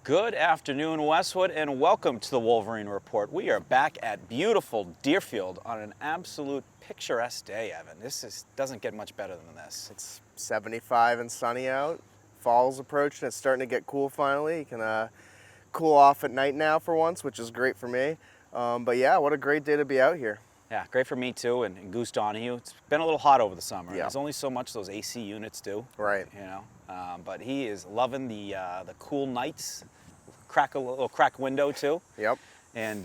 Good afternoon, Westwood, and welcome to the Wolverine Report. We are back at beautiful Deerfield on an absolute picturesque day, Evan. Doesn't get much better than this. It's 75 and sunny out. Fall's approaching. It's starting to get cool finally. You can cool off at night now for once, which is great for me. But yeah, what a great day to be out here. Yeah, great for me too, and Goose Donahue. It's been a little hot over the summer. Yeah. There's only so much those AC units do. Right. But he is loving the cool nights. A little crack window too. Yep. And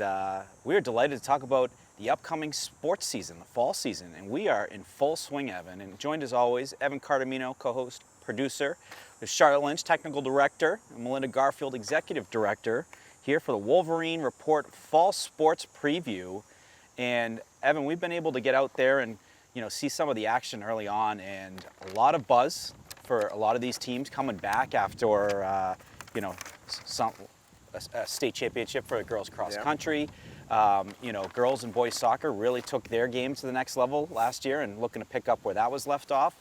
we are delighted to talk about the upcoming sports season, the fall season, and we are in full swing, Evan. And joined as always, Evan Cardimino, co-host, producer, with Charlotte Lynch, technical director, and Melinda Garfield, executive director, here for the Wolverine Report Fall Sports Preview. And Evan, we've been able to get out there and see some of the action early on, and a lot of buzz for a lot of these teams coming back after a state championship for the girls cross country. Girls and boys soccer really took their game to the next level last year and looking to pick up where that was left off.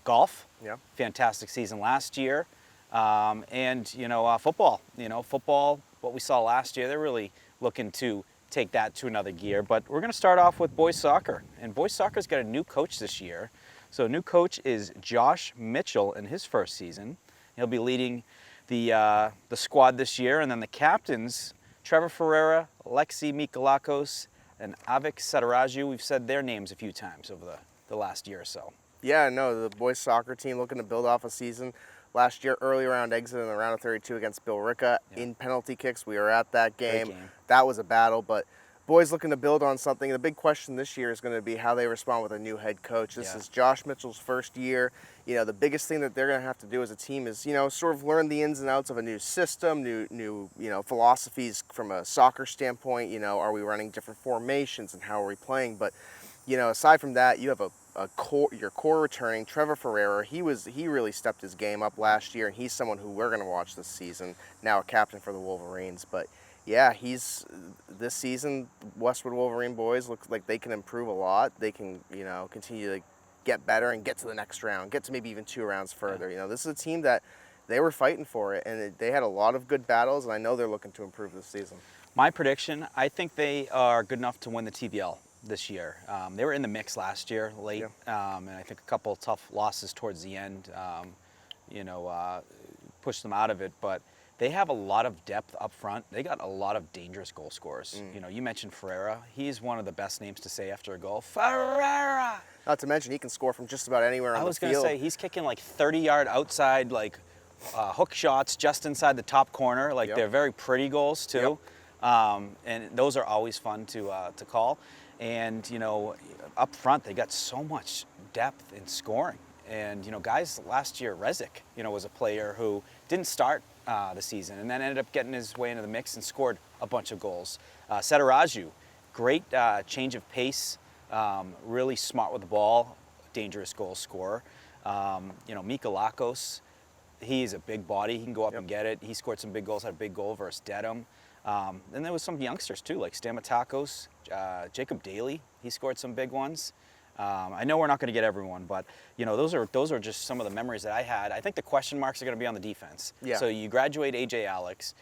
Golf, fantastic season last year. Football, football, what we saw last year, they're really looking to take that to another gear. But we're going to start off with boys soccer. And boys soccer's got a new coach this year. So a new coach is Josh Mitchell in his first season. He'll be leading the squad this year, and then the captains, Trevor Ferreira, Alexi Mikalakos, and Avik Sataraju. We've said their names a few times over the last year or so. Yeah, no, the boys soccer team looking to build off a season. Last year, early round exit in the round of 32 against Bill Ricca in penalty kicks. We were at that game. That was a battle, but boys looking to build on something. The big question this year is going to be how they respond with a new head coach. This is Josh Mitchell's first year. The biggest thing that they're going to have to do as a team is, sort of learn the ins and outs of a new system, new philosophies from a soccer standpoint. Are we running different formations and how are we playing? But, aside from that, you have your core returning, Trevor Ferreira. He really stepped his game up last year, and he's someone who we're going to watch this season. Now a captain for the Wolverines, but yeah, this season, Westwood Wolverine boys look like they can improve a lot. They can, continue to get better and get to the next round, get to maybe even 2 rounds further. This is a team that they were fighting for it, and they had a lot of good battles, and I know they're looking to improve this season. My prediction, I think they are good enough to win the TBL this year. They were in the mix last year, late, and I think a couple of tough losses towards the end, pushed them out of it, but they have a lot of depth up front. They got a lot of dangerous goal scorers. You mentioned Ferreira. He's one of the best names to say after a goal. Ferreira! Not to mention he can score from just about anywhere on the field. I was going to say, he's kicking like 30-yard outside, hook shots just inside the top corner. They're very pretty goals too. And those are always fun to call. And, up front, they got so much depth in scoring. And, guys last year, Rezik, was a player who didn't start the season and then ended up getting his way into the mix and scored a bunch of goals. Sataraju, great change of pace, really smart with the ball, dangerous goal scorer. Mikalakos, he's a big body. He can go up and get it. He scored some big goals, had a big goal versus Dedham. Then there was some youngsters too, like Stamatakos, Jacob Daly. He scored some big ones. I know we're not going to get everyone, but those are just some of the memories that I had. I think the question marks are going to be on the defense. So you graduate AJ Alex,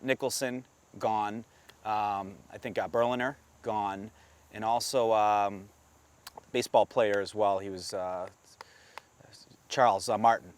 Nicholson gone, I think Berliner gone, and also baseball player as well. He was Charles Martin.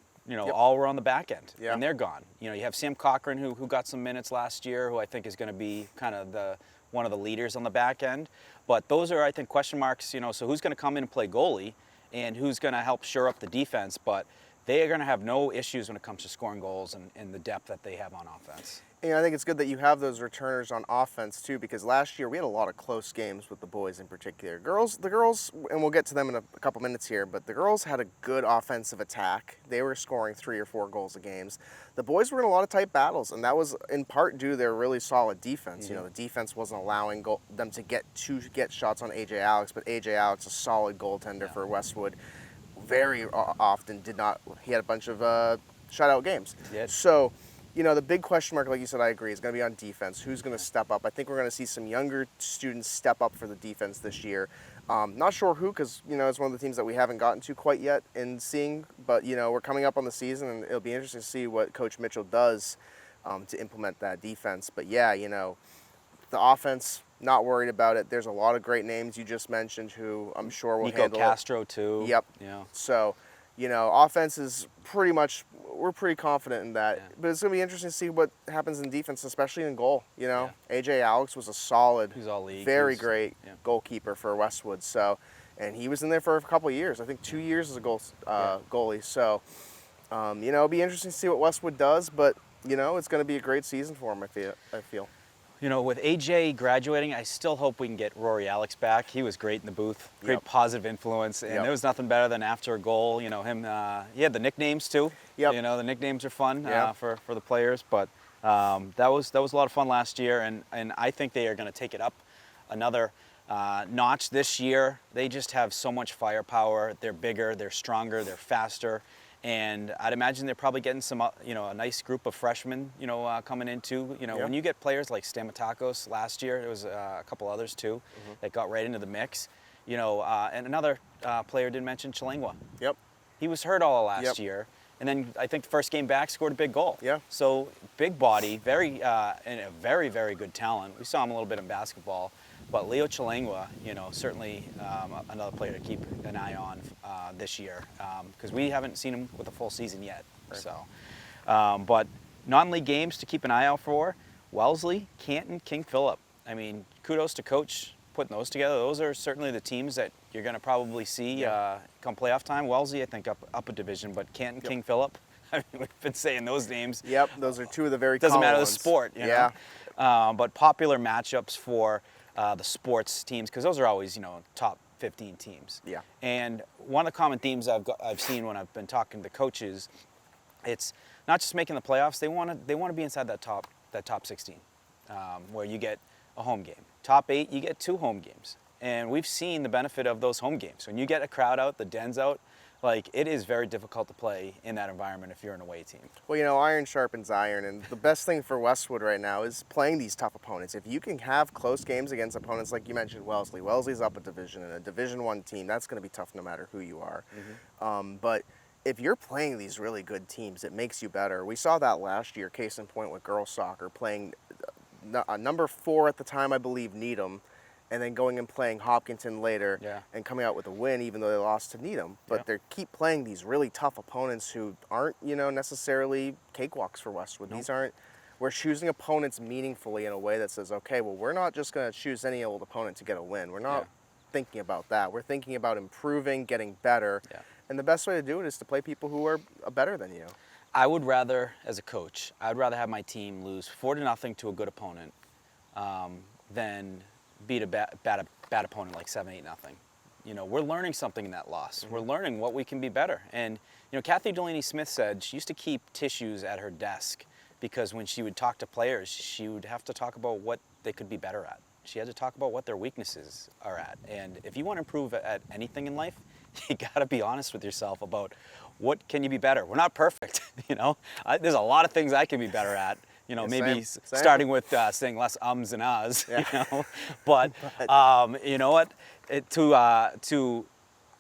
All were on the back end, and they're gone. You have Sam Cochran, who got some minutes last year, who I think is going to be kind of one of the leaders on the back end. But those are, I think, question marks, so who's going to come in and play goalie and who's going to help shore up the defense. But they are going to have no issues when it comes to scoring goals and the depth that they have on offense. I think it's good that you have those returners on offense too, because last year we had a lot of close games with the boys in particular. The girls, and we'll get to them in a couple minutes here, but the girls had a good offensive attack. They were scoring 3 or 4 goals a game. The boys were in a lot of tight battles, and that was in part due to their really solid defense. The defense wasn't allowing them to get shots on AJ Alex, but AJ Alex, a solid goaltender for Westwood, very often he had a bunch of shutout games. So, the big question mark, like you said, I agree, is going to be on defense. Who's going to step up? I think we're going to see some younger students step up for the defense this year. Not sure who, because, it's one of the teams that we haven't gotten to quite yet in seeing. But, we're coming up on the season, and it'll be interesting to see what Coach Mitchell does to implement that defense. But yeah, the offense, not worried about it. There's a lot of great names you just mentioned who I'm sure will Nico handle Castro too. it. Yep. Yeah. So, offense is pretty much, we're pretty confident in that. Yeah. But it's going to be interesting to see what happens in defense, especially in goal. Yeah. AJ Alex was a solid, He's all league. very great yeah. goalkeeper for Westwood. So, and he was in there for a couple of years. I think 2 years as a goalie. So, it'll be interesting to see what Westwood does. But it's going to be a great season for him. I feel. With AJ graduating, I still hope we can get Rory Alex back. He was great in the booth, great positive influence, and there was nothing better than after a goal. Him. He had the nicknames too. Yep. The nicknames are fun for the players. But that was a lot of fun last year, and I think they are going to take it up another notch this year. They just have so much firepower. They're bigger, they're stronger, they're faster. And I'd imagine they're probably getting some, a nice group of freshmen, coming in too. When you get players like Stamatakos last year, there was a couple others too that got right into the mix. And another player didn't mention Chalengwa. Yep. He was hurt all of last year, and then I think the first game back scored a big goal. Yeah. So big body, and a very, very good talent. We saw him a little bit in basketball. But Leo Chalengwa, certainly another player to keep an eye on this year, because we haven't seen him with a full season yet. Right. So, but non-league games to keep an eye out for: Wellesley, Canton, King Philip. I mean, kudos to coach putting those together. Those are certainly the teams that you're going to probably see come playoff time. Wellesley, I think, up a division, but Canton, King Philip. I mean, we've been saying those names. Yep, those are two of the very doesn't common matter ones. the sport. But popular matchups for the sports teams, because those are always top 15 teams. Yeah. And one of the common themes I've seen when I've been talking to the coaches, it's not just making the playoffs. They want to be inside that top 16, where you get a home game. Top 8, you get 2 home games, and we've seen the benefit of those home games. When you get a crowd out, the den's out. It is very difficult to play in that environment if you're an away team. Well, iron sharpens iron, and the best thing for Westwood right now is playing these tough opponents. If you can have close games against opponents like you mentioned, Wellesley. Wellesley's up a division, and a Division I team, that's going to be tough no matter who you are. But if you're playing these really good teams, it makes you better. We saw that last year, case in point with girls soccer, playing number 4 at the time, I believe, Needham, and then going and playing Hopkinton later and coming out with a win, even though they lost to Needham. But they keep playing these really tough opponents who aren't, necessarily cakewalks for Westwood. Nope. These aren't. We're choosing opponents meaningfully in a way that says, okay, well, we're not just going to choose any old opponent to get a win. We're not thinking about that. We're thinking about improving, getting better. Yeah. And the best way to do it is to play people who are better than you. I would rather, as a coach, I'd rather have my team lose 4-0 to a good opponent than beat a bad opponent like 7-8-0. We're learning something in that loss. We're learning what we can be better. And Kathy Delaney Smith said she used to keep tissues at her desk because when she would talk to players, she would have to talk about what they could be better at. She had to talk about what their weaknesses are at. And if you want to improve at anything in life, you got to be honest with yourself about what can you be better. We're not perfect. There's a lot of things I can be better at. Maybe same. Starting with saying less ums and ahs, But you know what? To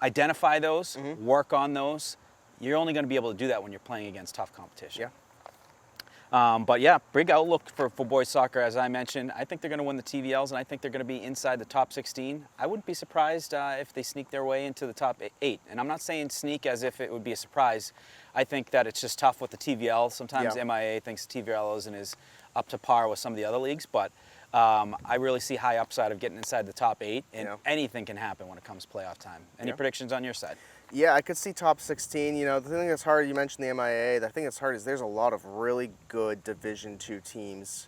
identify those, work on those, you're only going to be able to do that when you're playing against tough competition. Yeah. But yeah, big outlook for boys soccer, as I mentioned. I think they're going to win the TVLs, and I think they're going to be inside the top 16. I wouldn't be surprised if they sneak their way into the top 8. And I'm not saying sneak as if it would be a surprise. I think that it's just tough with the TVL. Sometimes MIA thinks TVL isn't as up to par with some of the other leagues, but I really see high upside of getting inside the top 8, and anything can happen when it comes playoff time. Any predictions on your side? Yeah, I could see top 16. The thing that's hard, you mentioned the MIA, the thing that's hard is there's a lot of really good Division II teams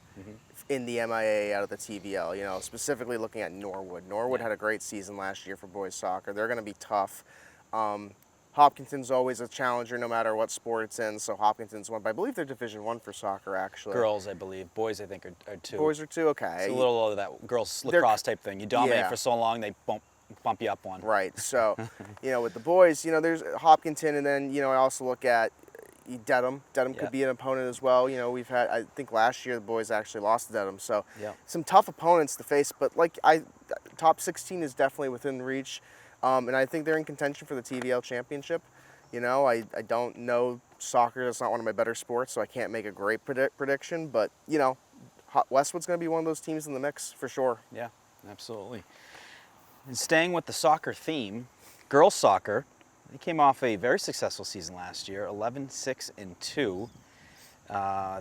in the MIA out of the TVL, specifically looking at Norwood. Norwood had a great season last year for boys soccer. They're going to be tough. Hopkinton's always a challenger no matter what sport it's in, so Hopkinton's one. But I believe they're Division I for soccer, actually. Girls, I believe. Boys, I think, are 2. Boys are 2, okay. It's a little of that girls lacrosse type thing. You dominate for so long, they bump you up one. Right. So, with the boys, there's Hopkinton, and then, I also look at Dedham. Dedham could be an opponent as well. We've had, I think last year the boys actually lost to Dedham. So, some tough opponents to face, but top 16 is definitely within reach. And I think they're in contention for the TVL championship. You know, I don't know soccer. It's not one of my better sports, so I can't make a great prediction. But, you know, Westwood's going to be one of those teams in the mix for sure. Yeah, absolutely. And staying with the soccer theme, girls soccer, they came off a very successful season last year, 11-6-2.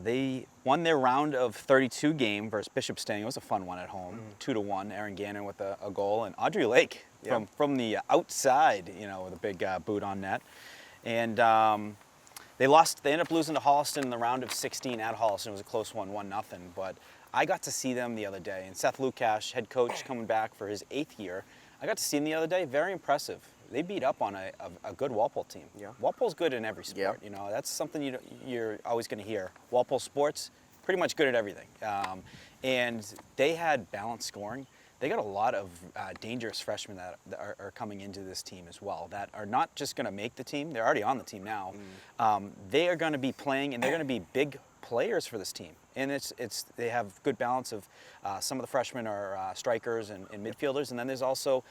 They won their round of 32 game versus Bishop Stang. It was a fun one at home, 2-1. Aaron Gannon with a goal, and Audrey Lake from the outside, you know, with a big boot on net. And they lost. They ended up losing to Holliston in the round of 16 at Holliston. It was a close one, 1-0. But I got to see them the other day, and Seth Lukash, head coach, coming back for his 8th year. I got to see them the other day. Very impressive. They beat up on a good Walpole team. Yeah. Walpole's good in every sport. You know, that's something you're always going to hear. Walpole sports, pretty much good at everything. And they had balanced scoring. They got a lot of dangerous freshmen that are coming into this team as well, that are not just going to make the team. They're already on the team now. They are going to be playing, and they're going to be big players for this team. And they have good balance of some of the freshmen are strikers and midfielders, and then there's also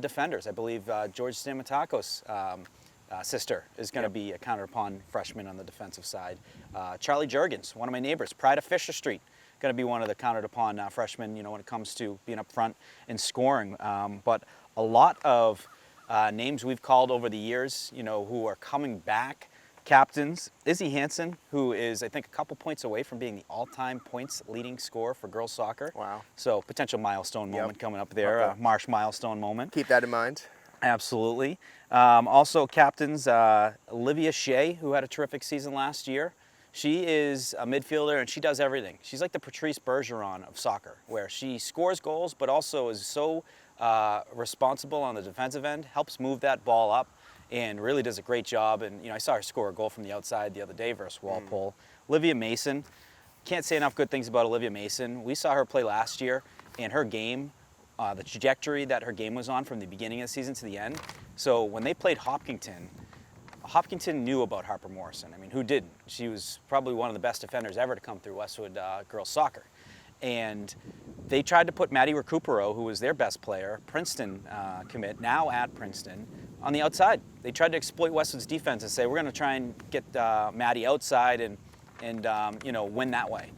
defenders. I believe George Stamatakos' sister is going to be accounted upon freshman on the defensive side. Charlie Jurgens, one of my neighbors, Pride of Fisher Street, going to be one of the counted upon freshmen, you know, when it comes to being up front and scoring. But a lot of names we've called over the years, you know, who are coming back. Captains, Izzy Hansen, who is, I think, a couple points away from being the all-time points leading scorer for girls soccer. Wow. So potential milestone moment coming up there, Marsh milestone moment. Keep that in mind. Absolutely. Also captains, Olivia Shea, who had a terrific season last year. She is a midfielder, and she does everything. She's like the Patrice Bergeron of soccer, where she scores goals, but also is so responsible on the defensive end, helps move that ball up, and really does a great job. And, you know, I saw her score a goal from the outside the other day versus Walpole. Olivia Mason, can't say enough good things about Olivia Mason. We saw her play last year, and her game, the trajectory that her game was on from the beginning of the season to the end. So when they played Hopkinton knew about Harper Morrison. I mean, who didn't? She was probably one of the best defenders ever to come through Westwood girls soccer. And they tried to put Maddie Recupero, who was their best player, Princeton commit, now at Princeton, on the outside. They tried to exploit Westwood's defense and say, we're going to try and get Maddie outside and you know, win that way.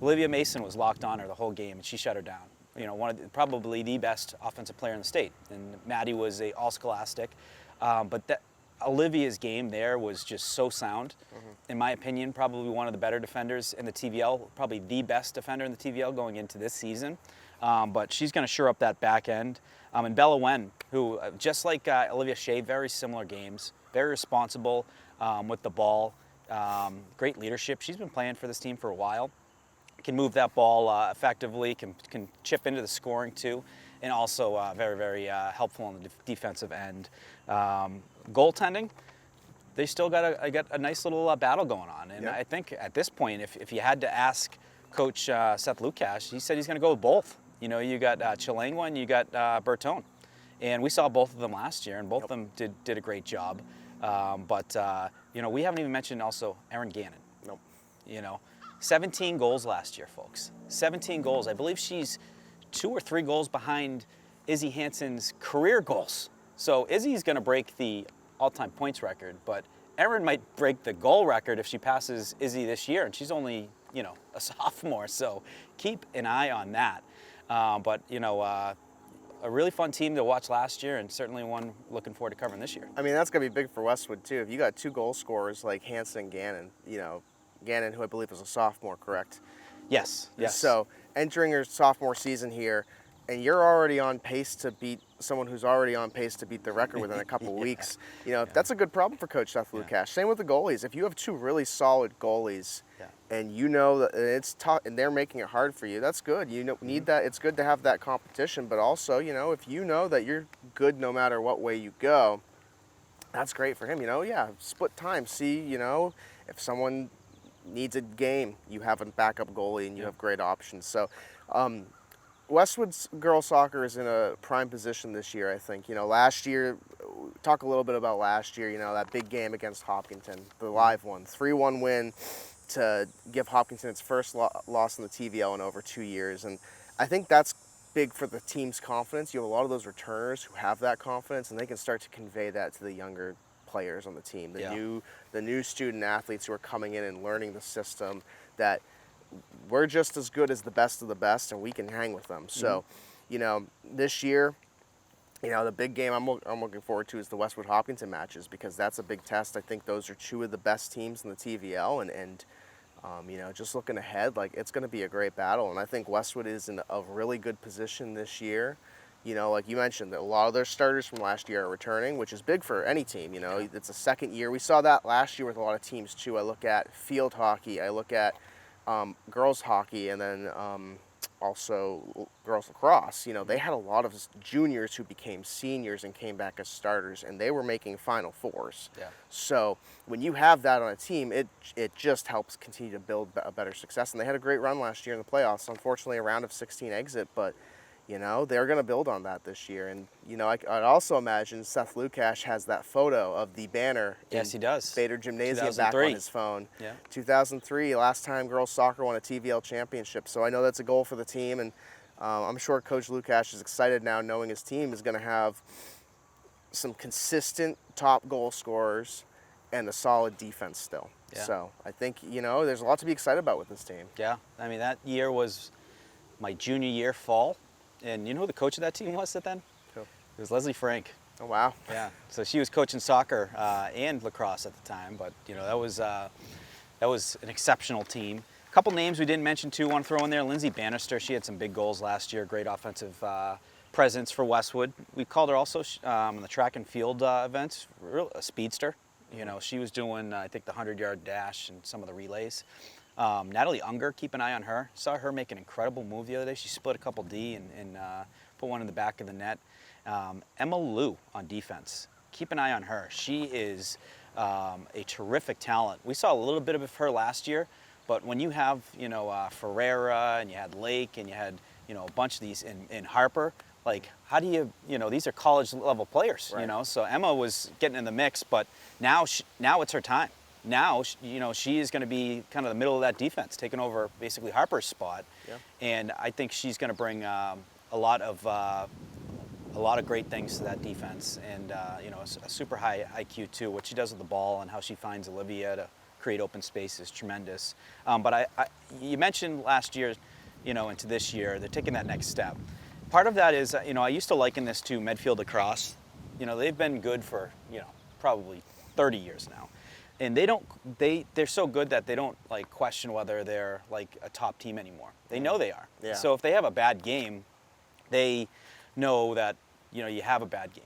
Olivia Mason was locked on her the whole game, and she shut her down. You know, probably the best offensive player in the state. And Maddie was a all-scholastic. But Olivia's game there was just so sound. In my opinion, probably one of the better defenders in the TVL, probably the best defender in the TVL going into this season. But she's going to shore up that back end. And Bella Wen, who, just like Olivia Shea, very similar games, very responsible with the ball, great leadership. She's been playing for this team for a while. Can move that ball effectively, can chip into the scoring too, and also very, very helpful on the defensive end. Goaltending, they still got a nice little battle going on. And I think at this point, if you had to ask Coach Seth Lukash, he said he's going to go with both. You know, you got Chilangua and you got Bertone. And we saw both of them last year, and both of them did a great job. But you know, we haven't even mentioned also Erin Gannon. Nope. You know, 17 goals last year, folks. 17 goals. I believe she's 2 or 3 goals behind Izzy Hansen's career goals. So Izzy's going to break the all-time points record, but Erin might break the goal record if she passes Izzy this year, and she's only, you know, a sophomore. So keep an eye on that. But you know, a really fun team to watch last year, and certainly one looking forward to covering this year. I mean, that's going to be big for Westwood too. If you got 2 goal scorers like Hansen and Gannon, you know, Gannon, who I believe is a sophomore, correct? Yes. So entering her sophomore season here, and you're already on pace to beat someone who's already on pace to beat the record within a couple of weeks. You know, that's a good problem for Coach Seth Lukash. Same with the goalies. If you have 2 really solid goalies, and you know that it's tough, and they're making it hard for you, that's good. You need that. It's good to have that competition, but also, you know, if you know that you're good no matter what way you go, that's great for him. You know, split time. See, you know, if someone needs a game, you have a backup goalie, and you have great options. So, Westwood's girls soccer is in a prime position this year, I think. You know, last year, talk a little bit about last year, you know, that big game against Hopkinton, the live one, 3-1 win to give Hopkinton its first loss in the TVL in over 2 years. And I think that's big for the team's confidence. You have a lot of those returners who have that confidence, and they can start to convey that to the younger players on the team, Yeah. the new student athletes who are coming in and learning the system, that we're just as good as the best of the best, and we can hang with them. So, you know, this year, you know, the big game I'm looking forward to is the Westwood Hopkinton matches, because that's a big test. I think those are two of the best teams in the TVL, and you know, just looking ahead, like, it's going to be a great battle. And I think Westwood is in a really good position this year. You know, like you mentioned, that a lot of their starters from last year are returning, which is big for any team. You know, it's a second year. We saw that last year with a lot of teams too. I look at field hockey, I look at girls hockey, and then also girls lacrosse. You know, they had a lot of juniors who became seniors and came back as starters, and they were making Final Fours. Yeah. So when you have that on a team, it just helps continue to build a better success. And they had a great run last year in the playoffs. Unfortunately, a round of 16 exit, but you know, they're going to build on that this year. And, you know, I'd also imagine Seth Lukash has that photo of the banner. Yes, he does. Bader Gymnasium back on his phone. Yeah. 2003, last time girls soccer won a TVL championship. So I know that's a goal for the team. And I'm sure Coach Lukash is excited now, knowing his team is going to have some consistent top goal scorers and a solid defense still. Yeah. So I think, you know, there's a lot to be excited about with this team. Yeah. I mean, that year was my junior year fall. And you know who the coach of that team was then? Who? It was Leslie Frank. Oh, wow. Yeah. So she was coaching soccer and lacrosse at the time, but you know, that was an exceptional team. A couple names we didn't mention too, want to throw in there. Lindsay Bannister, she had some big goals last year, great offensive presence for Westwood. We called her also in the track and field events, a speedster. You know, she was doing, I think, the 100-yard dash and some of the relays. Natalie Unger, keep an eye on her. Saw her make an incredible move the other day. She split a couple D and put one in the back of the net. Emma Liu on defense. Keep an eye on her. She is a terrific talent. We saw a little bit of her last year, but when you have, you know, Ferreira, and you had Lake, and you had, you know, a bunch of these in Harper, like, how do you know, these are college level players, right. You know, so Emma was getting in the mix, but now it's her time. Now, you know, she is going to be kind of the middle of that defense, taking over basically Harper's spot. Yeah. And I think she's going to bring a lot of great things to that defense, and you know, a super high IQ too. What she does with the ball and how she finds Olivia to create open space is tremendous. But you mentioned last year, you know, into this year, they're taking that next step. Part of that is, you know, I used to liken this to Medfield lacrosse. You know, they've been good for, you know, probably 30 years now. And they're so good that they don't like question whether they're like a top team anymore. They know they are. Yeah. So if they have a bad game, they know that, you know, you have a bad game.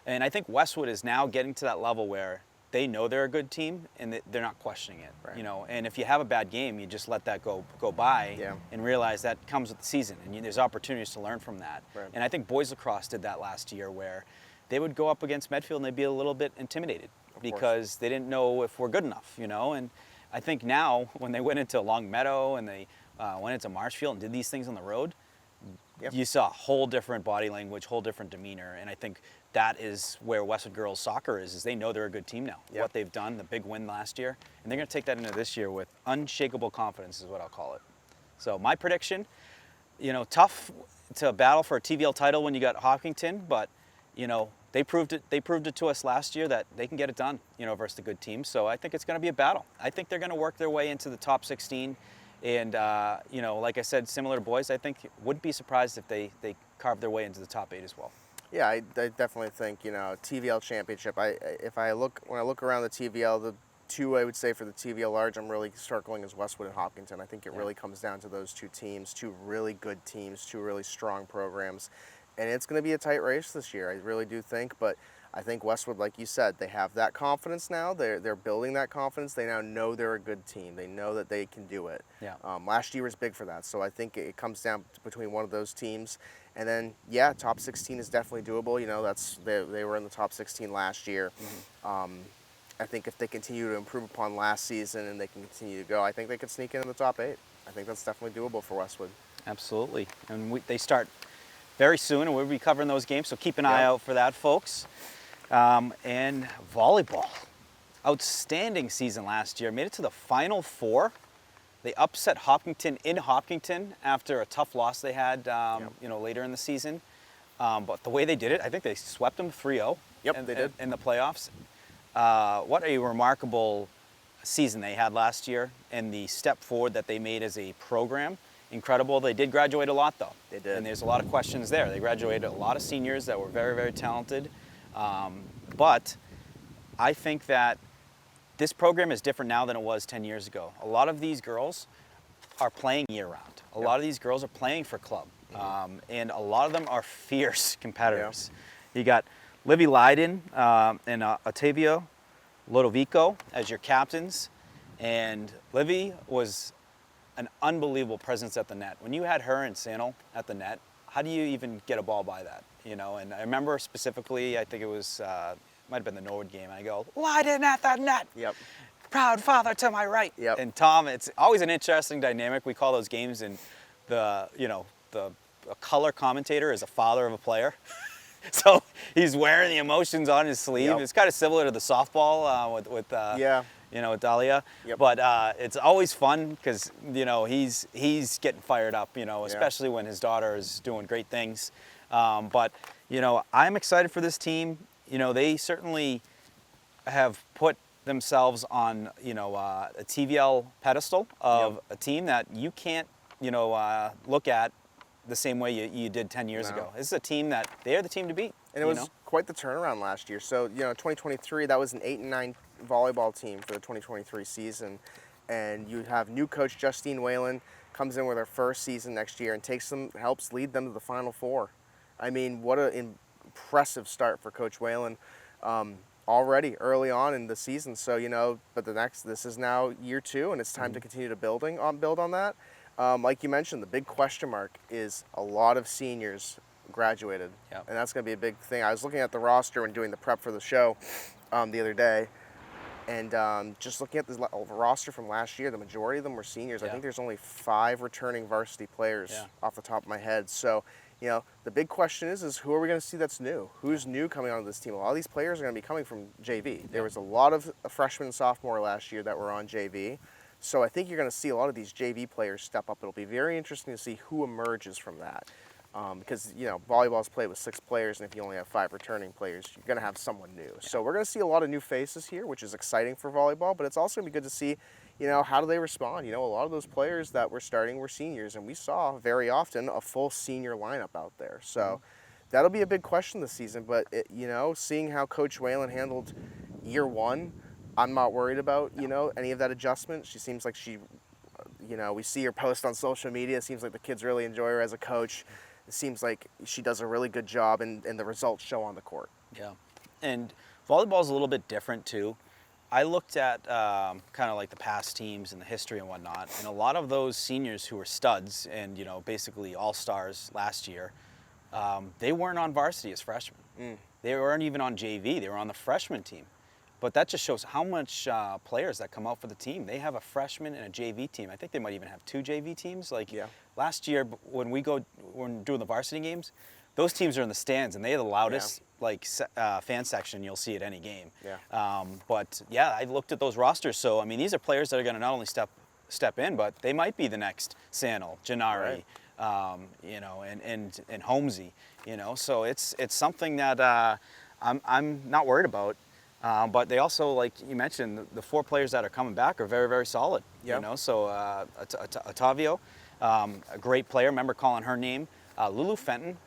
And I think Westwood is now getting to that level where they know they're a good team and they're not questioning it. Right. You know, and if you have a bad game, you just let that go by. Yeah. And realize that comes with the season, and there's opportunities to learn from that. Right. And I think boys lacrosse did that last year, where they would go up against Medfield and they'd be a little bit intimidated because they didn't know if we're good enough, you know. And I think now, when they went into Long Meadow and they went into Marshfield and did these things on the road, Yep. you saw a whole different body language, whole different demeanor. And I think that is where Westwood girls soccer is they know they're a good team now. Yep. What they've done, the big win last year, and they're going to take that into this year with unshakable confidence is what I'll call it. So my prediction, you know, tough to battle for a TVL title when you got Hopkinton, but, you know, they proved it to us last year that they can get it done, you know, versus the good teams. So I think it's going to be a battle. I think they're going to work their way into the top 16. And, you know, like I said, similar to boys, I think wouldn't be surprised if they carve their way into the top 8 as well. Yeah, I definitely think, you know, TVL championship. When I look around the TVL, the two I would say for the TVL large I'm really circling is Westwood and Hopkinton. I think it really comes down to those two teams, two really good teams, two really strong programs. And it's going to be a tight race this year, I really do think. But I think Westwood, like you said, they have that confidence now. They're building that confidence. They now know they're a good team. They know that they can do it. Yeah. Last year was big for that. So I think it comes down between one of those teams. And then, yeah, top 16 is definitely doable. You know, they were in the top 16 last year. Mm-hmm. I think if they continue to improve upon last season and they can continue to go, I think they could sneak into the top 8. I think that's definitely doable for Westwood. Absolutely. And they start very soon, and we'll be covering those games, so keep an eye out for that, folks. And volleyball. Outstanding season last year. Made it to the Final Four. They upset Hopkinton in Hopkinton after a tough loss they had you know, later in the season. But the way they did it, I think they swept them 3-0 Yep, they did. in the playoffs. what a remarkable season they had last year and the step forward that they made as a program. Incredible. They did graduate a lot, though. They did. And there's a lot of questions there. They graduated a lot of seniors that were very, very talented. But I think that this program is different now than it was 10 years ago. A lot of these girls are playing year-round. A lot of these girls are playing for club. And a lot of them are fierce competitors. You got Livy Leiden and Ottavio Lodovico as your captains. And Livy was an unbelievable presence at the net. When you had her and Sandal at the net, how do you even get a ball by that? You know, and I remember specifically, I think it was, might have been the Norwood game, I go, Leiden at the net. Yep. Proud father to my right. Yep. And Tom, it's always an interesting dynamic. We call those games, and the color commentator is a father of a player. So he's wearing the emotions on his sleeve. Yep. It's kind of similar to the softball with Dahlia. Yep. But it's always fun because, you know, he's getting fired up, you know, especially when his daughter is doing great things. But, you know, I'm excited for this team. You know, they certainly have put themselves on, you know, a TVL pedestal of a team that you can't, you know, look at the same way you did 10 years ago. This is a team that they're the team to beat. And it was quite the turnaround last year. So, you know, 2023, that was an 8-9 volleyball team for the 2023 season. And you have new coach Justine Whalen comes in with her first season next year and helps lead them to the Final Four. I mean, what an impressive start for Coach Whalen already early on in the season. So, you know, but this is now year 2, and it's time to continue to build on that. Like you mentioned, the big question mark is a lot of seniors graduated, and that's going to be a big thing. I was looking at the roster and doing the prep for the show the other day, and just looking at this roster from last year, the majority of them were seniors. I think there's only 5 returning varsity players off the top of my head. So, you know, the big question is who are we going to see that's new? Who's new coming onto this team? A lot of these players are going to be coming from JV. There was a lot of freshmen and sophomore last year that were on JV. So I think you're going to see a lot of these JV players step up. It'll be very interesting to see who emerges from that. Because, you know, volleyball is played with 6 players, and if you only have 5 returning players, you're going to have someone new. So we're going to see a lot of new faces here, which is exciting for volleyball, but it's also going to be good to see, you know, how do they respond? You know, a lot of those players that were starting were seniors, and we saw very often a full senior lineup out there. So that'll be a big question this season, but, you know, seeing how Coach Whalen handled year 1, I'm not worried about, you know, any of that adjustment. She seems like you know, we see her post on social media. It seems like the kids really enjoy her as a coach. It seems like she does a really good job, and the results show on the court. Yeah. And volleyball is a little bit different, too. I looked at kind of like the past teams and the history and whatnot, and a lot of those seniors who were studs and, you know, basically all-stars last year, they weren't on varsity as freshmen. They weren't even on JV. They were on the freshman team. But that just shows how much players that come out for the team. They have a freshman and a JV team. I think they might even have 2 JV teams. Like last year, when we're doing the varsity games, those teams are in the stands, and they are the loudest fan section you'll see at any game. But yeah, I looked at those rosters. So I mean, these are players that are going to not only step in, but they might be the next Sandal, Gennari, you know, and Holmesy. You know, so it's something that I'm not worried about. But they also, like you mentioned, the 4 players that are coming back are very, very solid. You know, so Ottavio, a great player. Remember calling her name. Lulu Fenton.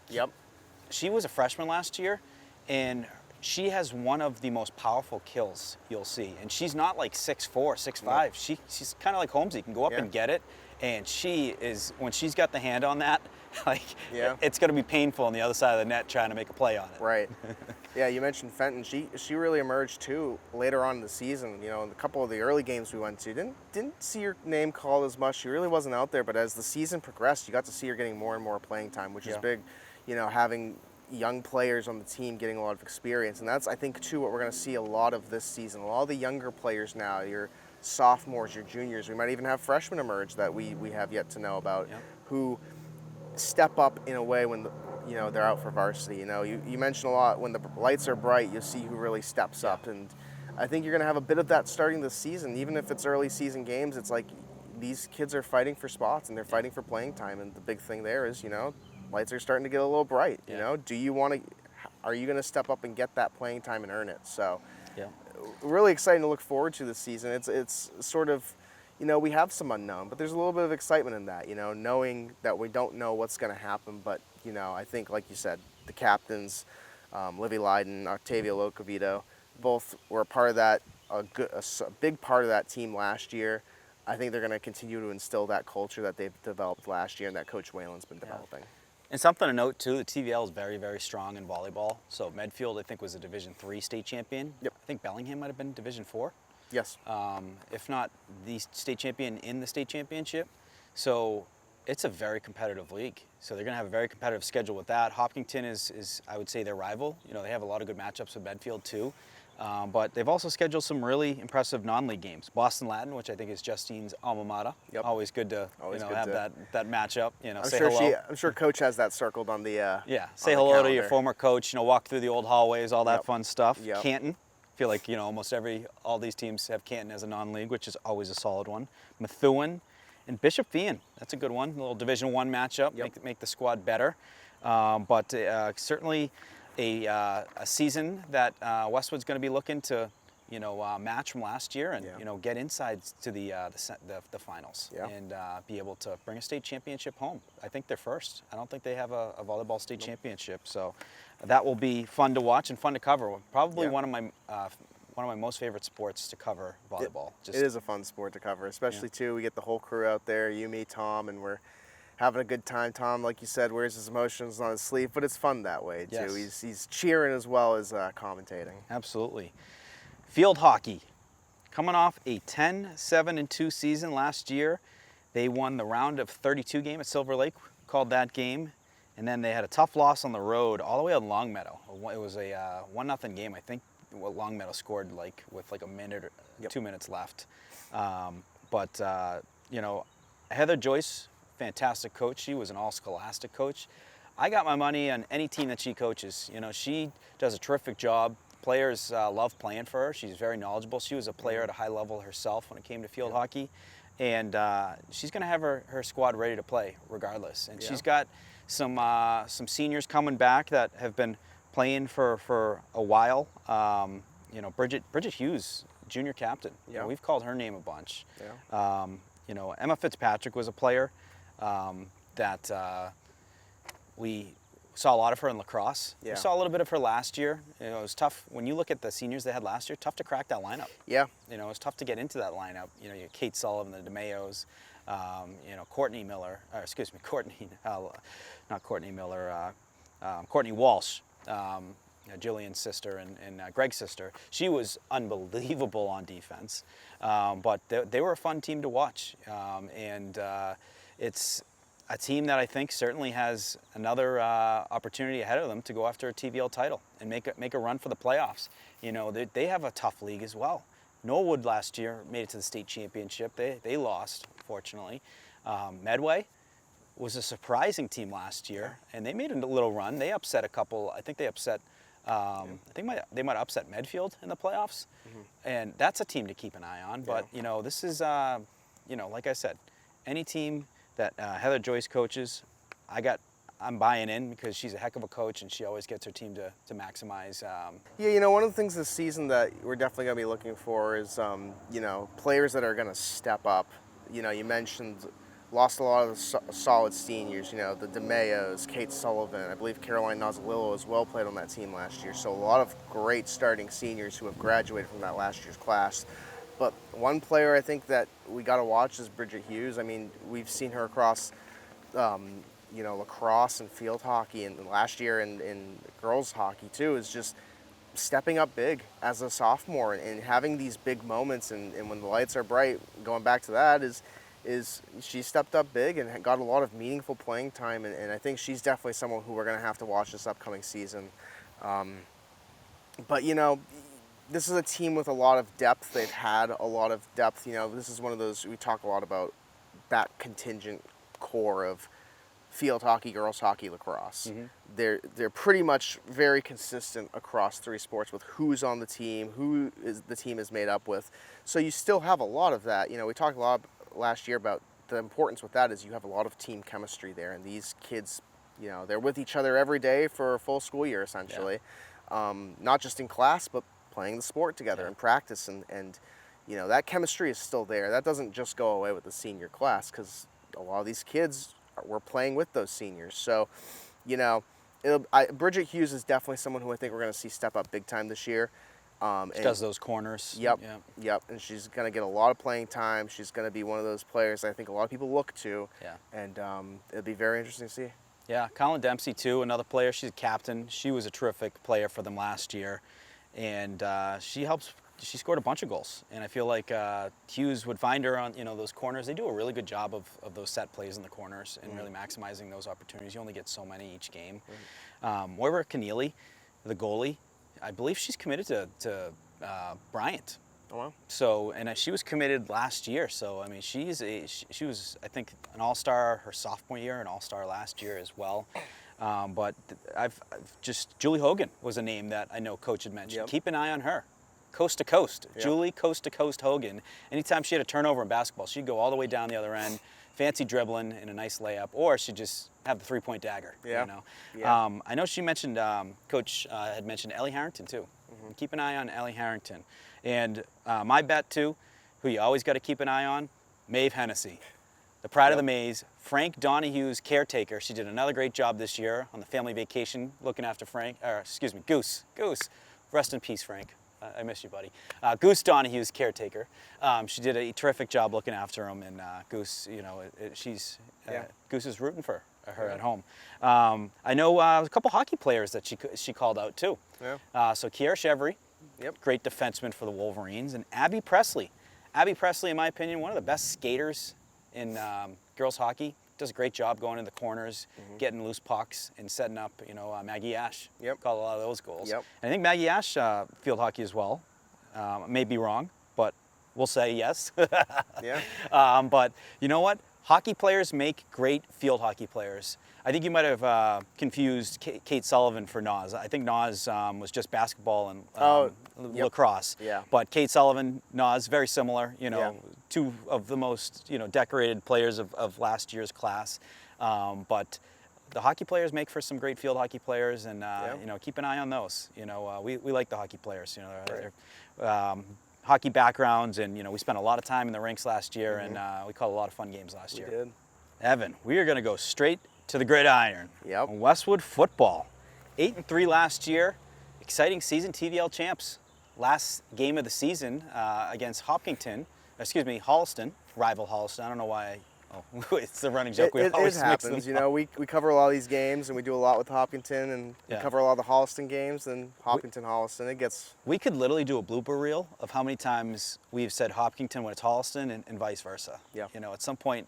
She was a freshman last year, and she has one of the most powerful kills you'll see. And she's not like 6'4", 6'5". She's kind of like Holmesy. You can go up and get it. And she is, when she's got the hand on that, like, it's going to be painful on the other side of the net trying to make a play on it. Right. Yeah, you mentioned Fenton. She really emerged, too, later on in the season. You know, in a couple of the early games we went to, didn't see her name called as much. She really wasn't out there. But as the season progressed, you got to see her getting more and more playing time, which is big, you know, having young players on the team getting a lot of experience. And that's, I think, too, what we're going to see a lot of this season. A lot of the younger players now, your sophomores, your juniors, we might even have freshmen emerge that we have yet to know about, who step up in a way when you know they're out for varsity. You know, you mentioned a lot when the lights are bright, you'll see who really steps up, and I think you're going to have a bit of that starting this season. Even if it's early season games, it's like these kids are fighting for spots and they're fighting for playing time, and the big thing there is, you know, lights are starting to get a little bright. You know, are you going to step up and get that playing time and earn it? So really exciting to look forward to this season. It's sort of, we have some unknown, but there's a little bit of excitement in that, knowing that we don't know what's going to happen. But, I think, like you said, the captains, Livy Leiden, Octavio Locavito, both were a part of that, a big part of that team last year. I think they're going to continue to instill that culture that they've developed last year and that Coach Whalen's been developing. And something to note too, the TVL is very, very strong in volleyball. So Medfield, I think, was a Division III state champion. Yep. I think Bellingham might have been Division IV. Yes. If not the state champion in the state championship. So it's a very competitive league. So they're going to have a very competitive schedule with that. Hopkinton is I would say, their rival. They have a lot of good matchups with Medfield too. But they've also scheduled some really impressive non-league games. Boston Latin, which I think is Justine's alma mater. Yep. Always good to have that matchup. Say hello. I'm sure Coach has that circled on the say hello to your former coach. Walk through the old hallways, all that fun stuff. Yep. Canton. I feel like almost all these teams have Canton as a non-league, which is always a solid one. Methuen and Bishop Fien. That's a good one. A little Division I matchup. Yep. Make the squad better. But certainly a season that Westwood's going to be looking to match from last year and get inside to the finals and be able to bring a state championship home. I think they're first. I don't think they have a volleyball state championship, so that will be fun to watch and fun to cover. Probably one of my most favorite sports to cover, volleyball. It is a fun sport to cover, especially too. We get the whole crew out there, you, me, Tom, and we're having a good time. Tom, like you said, wears his emotions on his sleeve, but it's fun that way too. Yes. He's cheering as well as commentating. Absolutely. Field hockey, coming off a 10-7-2 season last year. They won the round of 32 game at Silver Lake, called that game, and then they had a tough loss on the road all the way on Longmeadow. It was a 1-0 game. I think Longmeadow scored with a minute or 2 minutes left. But Heather Joyce, fantastic coach. She was an all-scholastic coach. I got my money on any team that she coaches. She does a terrific job. Players love playing for her. She's very knowledgeable. She was a player at a high level herself when it came to field hockey. And she's going to have her squad ready to play regardless. And she's got some seniors coming back that have been playing for a while. Bridget Hughes, junior captain. We've called her name a bunch. Emma Fitzpatrick was a player that we saw a lot of her in lacrosse. We saw a little bit of her last year. It was tough. When you look at the seniors they had last year, tough to crack that lineup. Yeah. It was tough to get into that lineup. You had Kate Sullivan, the DeMayos, Courtney Miller, Courtney Walsh, Jillian's sister and Greg's sister. She was unbelievable on defense. But they were a fun team to watch. It's a team that I think certainly has another opportunity ahead of them to go after a TVL title and make a run for the playoffs. They have a tough league as well. Norwood last year made it to the state championship. They lost, fortunately. Medway was a surprising team last year, and they made a little run. They upset a couple. I think they upset. They might upset Medfield in the playoffs, and that's a team to keep an eye on. But this is like I said, any team that Heather Joyce coaches, I'm buying in because she's a heck of a coach and she always gets her team to maximize. One of the things this season that we're definitely going to be looking for is, players that are going to step up. You mentioned lost a lot of the solid seniors, the DeMayos, Kate Sullivan, I believe Caroline Nozzolillo as well played on that team last year. So a lot of great starting seniors who have graduated from that last year's class. But one player I think that we got to watch is Bridget Hughes. I mean, we've seen her across, lacrosse and field hockey, and last year in girls hockey too, is just stepping up big as a sophomore and having these big moments. And when the lights are bright, going back to that, is she stepped up big and got a lot of meaningful playing time. And I think she's definitely someone who we're going to have to watch this upcoming season. But this is a team with a lot of depth. They've had a lot of depth. This is one of those, we talk a lot about that contingent core of field hockey, girls hockey, lacrosse. They're pretty much very consistent across three sports with who's on the team, who the team is made up with. So you still have a lot of that. We talked a lot last year about the importance with that is you have a lot of team chemistry there, and these kids, they're with each other every day for a full school year essentially. Not just in class, but playing the sport together in practice, and you know, that chemistry is still there. That doesn't just go away with the senior class, because a lot of these kids were playing with those seniors. So, you know, Bridget Hughes is definitely someone who I think we're going to see step up big time this year. She does those corners. Yep. And she's going to get a lot of playing time. She's going to be one of those players I think a lot of people look to. Yeah. And it'll be very interesting to see. Yeah, Colin Dempsey too, another player. She's a captain. She was a terrific player for them last year, and she scored a bunch of goals. And I feel like Hughes would find her on those corners. They do a really good job of those set plays in the corners and really maximizing those opportunities. You only get so many each game. Moira Keneally, the goalie, I believe she's committed to Bryant. Oh, wow. So, and she was committed last year. So, I mean, she was, I think, an all-star her sophomore year, an all-star last year as well. But I've just, Julie Hogan was a name that I know Coach had mentioned. Yep. Keep an eye on her. Coast to coast. Yep. Julie Coast to Coast Hogan. Anytime she had a turnover in basketball, she'd go all the way down the other end, fancy dribbling and a nice layup, or she'd just have the three-point dagger. Yeah. You know? Yeah. I know she mentioned, Coach had mentioned Ellie Harrington too. Keep an eye on Ellie Harrington. And my bet too, who you always got to keep an eye on, Maeve Hennessy. The pride of the Maze, Frank Donahue's caretaker. She did another great job this year on the family vacation looking after Goose. Rest in peace, Frank. I miss you, buddy. Goose Donahue's caretaker. She did a terrific job looking after him, and Goose, Goose is rooting for her at home. I know a couple hockey players that she called out too. Yeah. So Kiera Chevry, great defenseman for the Wolverines, and Abby Presley. Abby Presley, in my opinion, one of the best skaters in girls hockey. Does a great job going in the corners, getting loose pucks, and setting up, Maggie Ash. Caught a lot of those goals. And I think Maggie Ash field hockey as well. May be wrong, but we'll say yes. But you know what? Hockey players make great field hockey players. I think you might have confused Kate Sullivan for Nas. I think Nas was just basketball and lacrosse. But Kate Sullivan, Nas, very similar. Two of the most decorated players of last year's class. But the hockey players make for some great field hockey players, and keep an eye on those. We like the hockey players. They're hockey backgrounds, and we spent a lot of time in the rinks last year, and we caught a lot of fun games last year. We did. Evan, we are going to go straight to the gridiron. Westwood football, 8-3 last year. Exciting season, TVL champs. Last game of the season against Holliston, rival Holliston. I don't know why. It's the running joke. It happens. We cover a lot of these games, and we do a lot with Hopkinton, and we cover a lot of the Holliston games, and Hopkinton, It gets. We could literally do a blooper reel of how many times we've said Hopkinton when it's Holliston, and vice versa. At some point,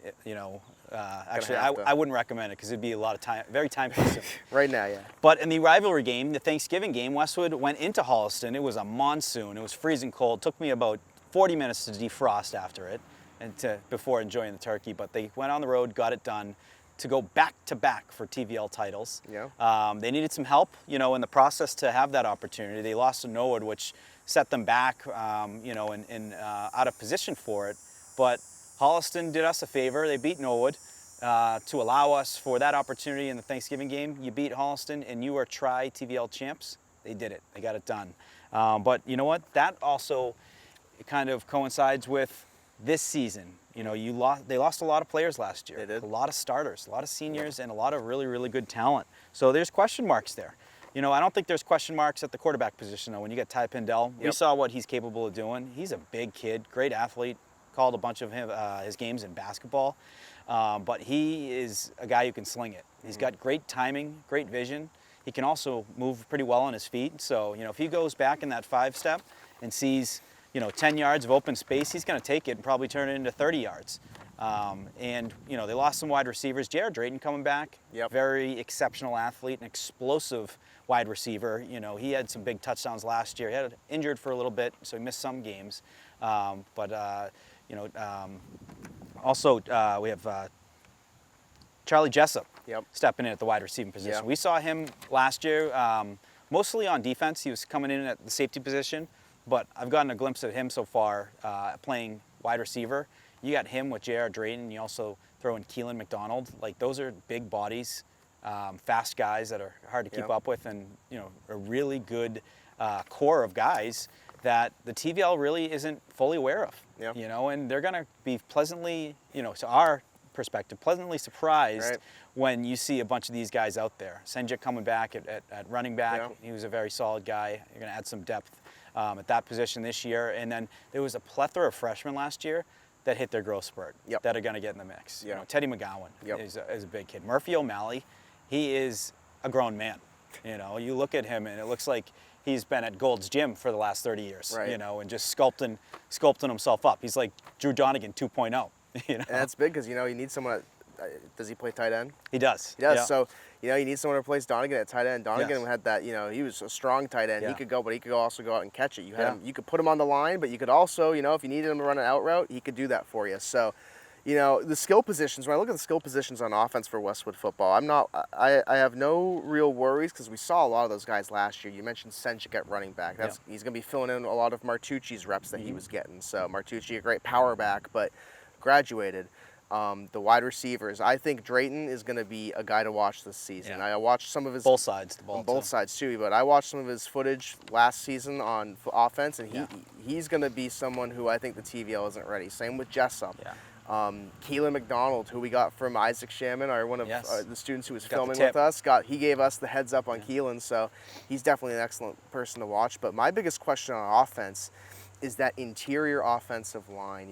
actually, I wouldn't recommend it because it'd be a lot of time, very time consuming. Right now, But in the rivalry game, the Thanksgiving game, Westwood went into Holliston. It was a monsoon. It was freezing cold. It took me about 40 minutes to defrost after it. Before enjoying the turkey, but they went on the road, got it done, to go back-to-back for TVL titles. They needed some help, in the process to have that opportunity. They lost to Norwood, which set them back, and out of position for it. But Holliston did us a favor. They beat Norwood to allow us for that opportunity in the Thanksgiving game. You beat Holliston, and you are TVL champs. They did it. They got it done. But you know what? That also kind of coincides with this season. They lost a lot of players last year. They did. A lot of starters, a lot of seniors, and a lot of really, really good talent. So there's question marks there. I don't think there's question marks at the quarterback position, though. When you get Ty Pindell, we saw what he's capable of doing. He's a big kid, great athlete, called a bunch of his games in basketball. But he is a guy who can sling it. He's got great timing, great vision. He can also move pretty well on his feet. So, if he goes back in that 5-step and sees 10 yards of open space, he's going to take it and probably turn it into 30 yards. They lost some wide receivers. Jared Drayton coming back, very exceptional athlete, an explosive wide receiver. He had some big touchdowns last year. He had injured for a little bit, so he missed some games. Also we have Charlie Jessup stepping in at the wide receiving position. We saw him last year, mostly on defense. He was coming in at the safety position. But I've gotten a glimpse of him so far playing wide receiver. You got him with J.R. Drayton. You also throw in Keelan McDonald. Those are big bodies. fast guys that are hard to keep up with, and a really good core of guys that the TVL really isn't fully aware of. And they're going to be pleasantly, to our perspective, pleasantly surprised when you see a bunch of these guys out there. Senjik coming back at running back. He was a very solid guy. You're going to add some depth at that position this year. And then there was a plethora of freshmen last year that hit their growth spurt that are going to get in the mix. Teddy McGowan is a big kid. Murphy O'Malley, he is a grown man. You look at him and it looks like he's been at Gold's Gym for the last 30 years, and just sculpting himself up. He's like Drew Donegan 2.0. And that's big because, you need someone does he play tight end? He does. He does. So, you need someone to replace Donegan at tight end. Donegan had that, he was a strong tight end. He could go, but he could also go out and catch it. You had him, you could put him on the line, but you could also, if you needed him to run an out route, he could do that for you. So, the skill positions, when I look at the skill positions on offense for Westwood football, I have no real worries because we saw a lot of those guys last year. You mentioned Senchik at running back. He's going to be filling in a lot of Martucci's reps that he was getting. So Martucci, a great power back, but graduated. The wide receivers, I think Drayton is going to be a guy to watch this season. I watched some of his both sides, the ball both sides too. But I watched some of his footage last season on offense, and he's going to be someone who I think the TVL isn't ready. Same with Jessup. Keelan McDonald, who we got from Isaac Shaman, or one of the students who was filming with us, he gave us the heads up on Keelan, so he's definitely an excellent person to watch. But my biggest question on offense is that interior offensive line.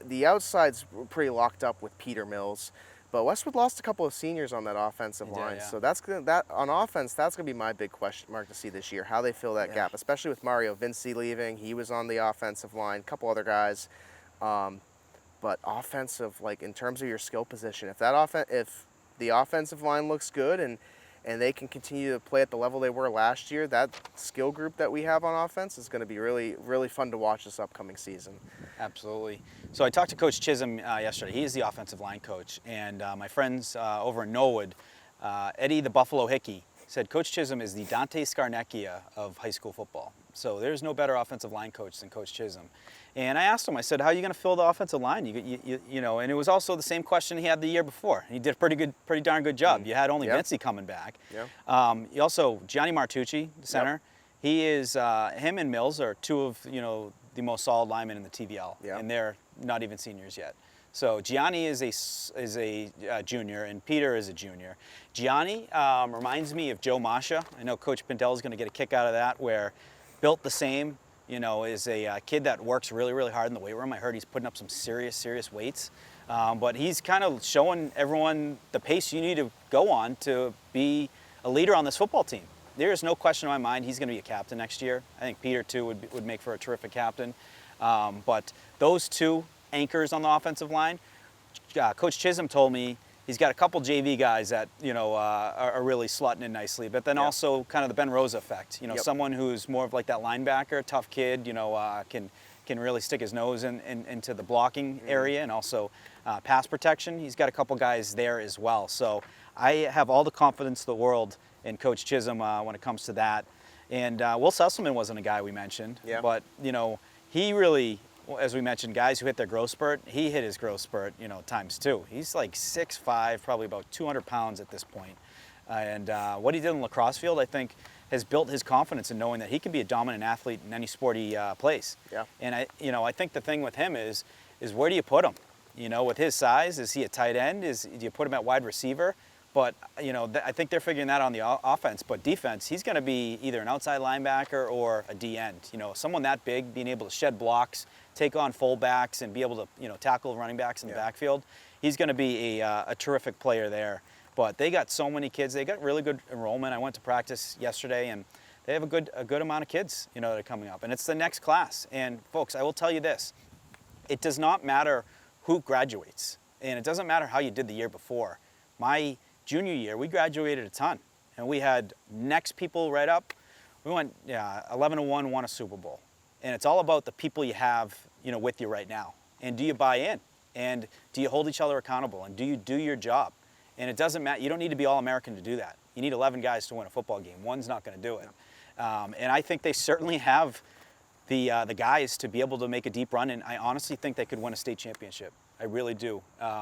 The outside's pretty locked up with Peter Mills, but Westwood lost a couple of seniors on that offensive line. So that on offense, that's gonna be my big question mark to see this year, how they fill that gap, especially with Mario Vinci leaving. He was on the offensive line, a couple other guys. But offensive, like in terms of your skill position, if the offensive line looks good and they can continue to play at the level they were last year, that skill group that we have on offense is going to be really, really fun to watch this upcoming season. Absolutely. So I talked to Coach Chisholm yesterday. He is the offensive line coach. And my friends over in Norwood, Eddie the Buffalo Hickey, said Coach Chisholm is the Dante Scarnecchia of high school football. So there's no better offensive line coach than Coach Chisholm. And I asked him, I said, how are you going to fill the offensive line? And it was also the same question he had the year before. He did a pretty darn good job. You had only Vinci coming back. You also, Gianni Martucci, the center, he is, him and Mills are two of, the most solid linemen in the TVL. And they're not even seniors yet. So Gianni is a junior, and Peter is a junior. Gianni reminds me of Joe Masha. I know Coach Pindell is going to get a kick out of that, where built the same, is a kid that works really, really hard in the weight room. I heard he's putting up some serious weights. But he's kind of showing everyone the pace you need to go on to be a leader on this football team. There is no question in my mind he's going to be a captain next year. I think Peter, too, would make for a terrific captain. But those two anchors on the offensive line, Coach Chisholm told me he's got a couple JV guys that are really slotting in nicely, but then also kind of the Ben Rosa effect. Someone who's more of like that linebacker, tough kid. Can really stick his nose into the blocking area, and also pass protection. He's got a couple guys there as well. So I have all the confidence in the world in Coach Chisholm when it comes to that. And Will Susselman wasn't a guy we mentioned, but he really, as we mentioned, guys who hit their growth spurt, he hit his growth spurt, times two. He's like 6'5", probably about 200 pounds at this point. And what he did in the lacrosse field, I think, has built his confidence in knowing that he can be a dominant athlete in any sport he plays. And I think the thing with him is where do you put him? With his size, is he a tight end? Do you put him at wide receiver? But I think they're figuring that on the offense. But defense, he's going to be either an outside linebacker or a D end. Someone that big, being able to shed blocks, take on fullbacks, and be able to tackle running backs in the backfield. He's going to be a terrific player there. But they got so many kids. They got really good enrollment. I went to practice yesterday, and they have a good amount of kids that are coming up. And it's the next class. And folks, I will tell you this: it does not matter who graduates, and it doesn't matter how you did the year before. My junior year, we graduated a ton, and we had next people right up. We went 11-1, won a Super Bowl, and it's all about the people you have with you right now. And do you buy in? And do you hold each other accountable? And do you do your job? And it doesn't matter. You don't need to be All-American to do that. You need 11 guys to win a football game. One's not going to do it. And I think they certainly have the guys to be able to make a deep run. And I honestly think they could win a state championship. I really do,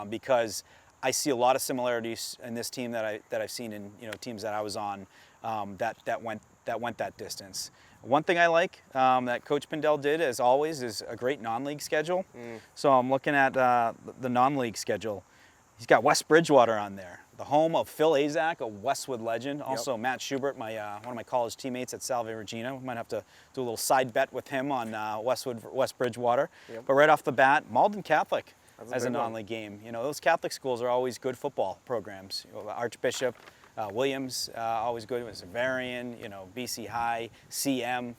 because I see a lot of similarities in this team that I've seen in teams that I was on that went that distance. One thing I like that Coach Pindell did, as always, is a great non-league schedule. So I'm looking at the non-league schedule. He's got West Bridgewater on there, the home of Phil Azak, a Westwood legend. Also Matt Schubert, one of my college teammates at Salve Regina. We might have to do a little side bet with him on West Bridgewater. But right off the bat, Malden Catholic as a non-league game. Those Catholic schools are always good football programs. Archbishop, Williams, always good. Xaverian, BC High, CM.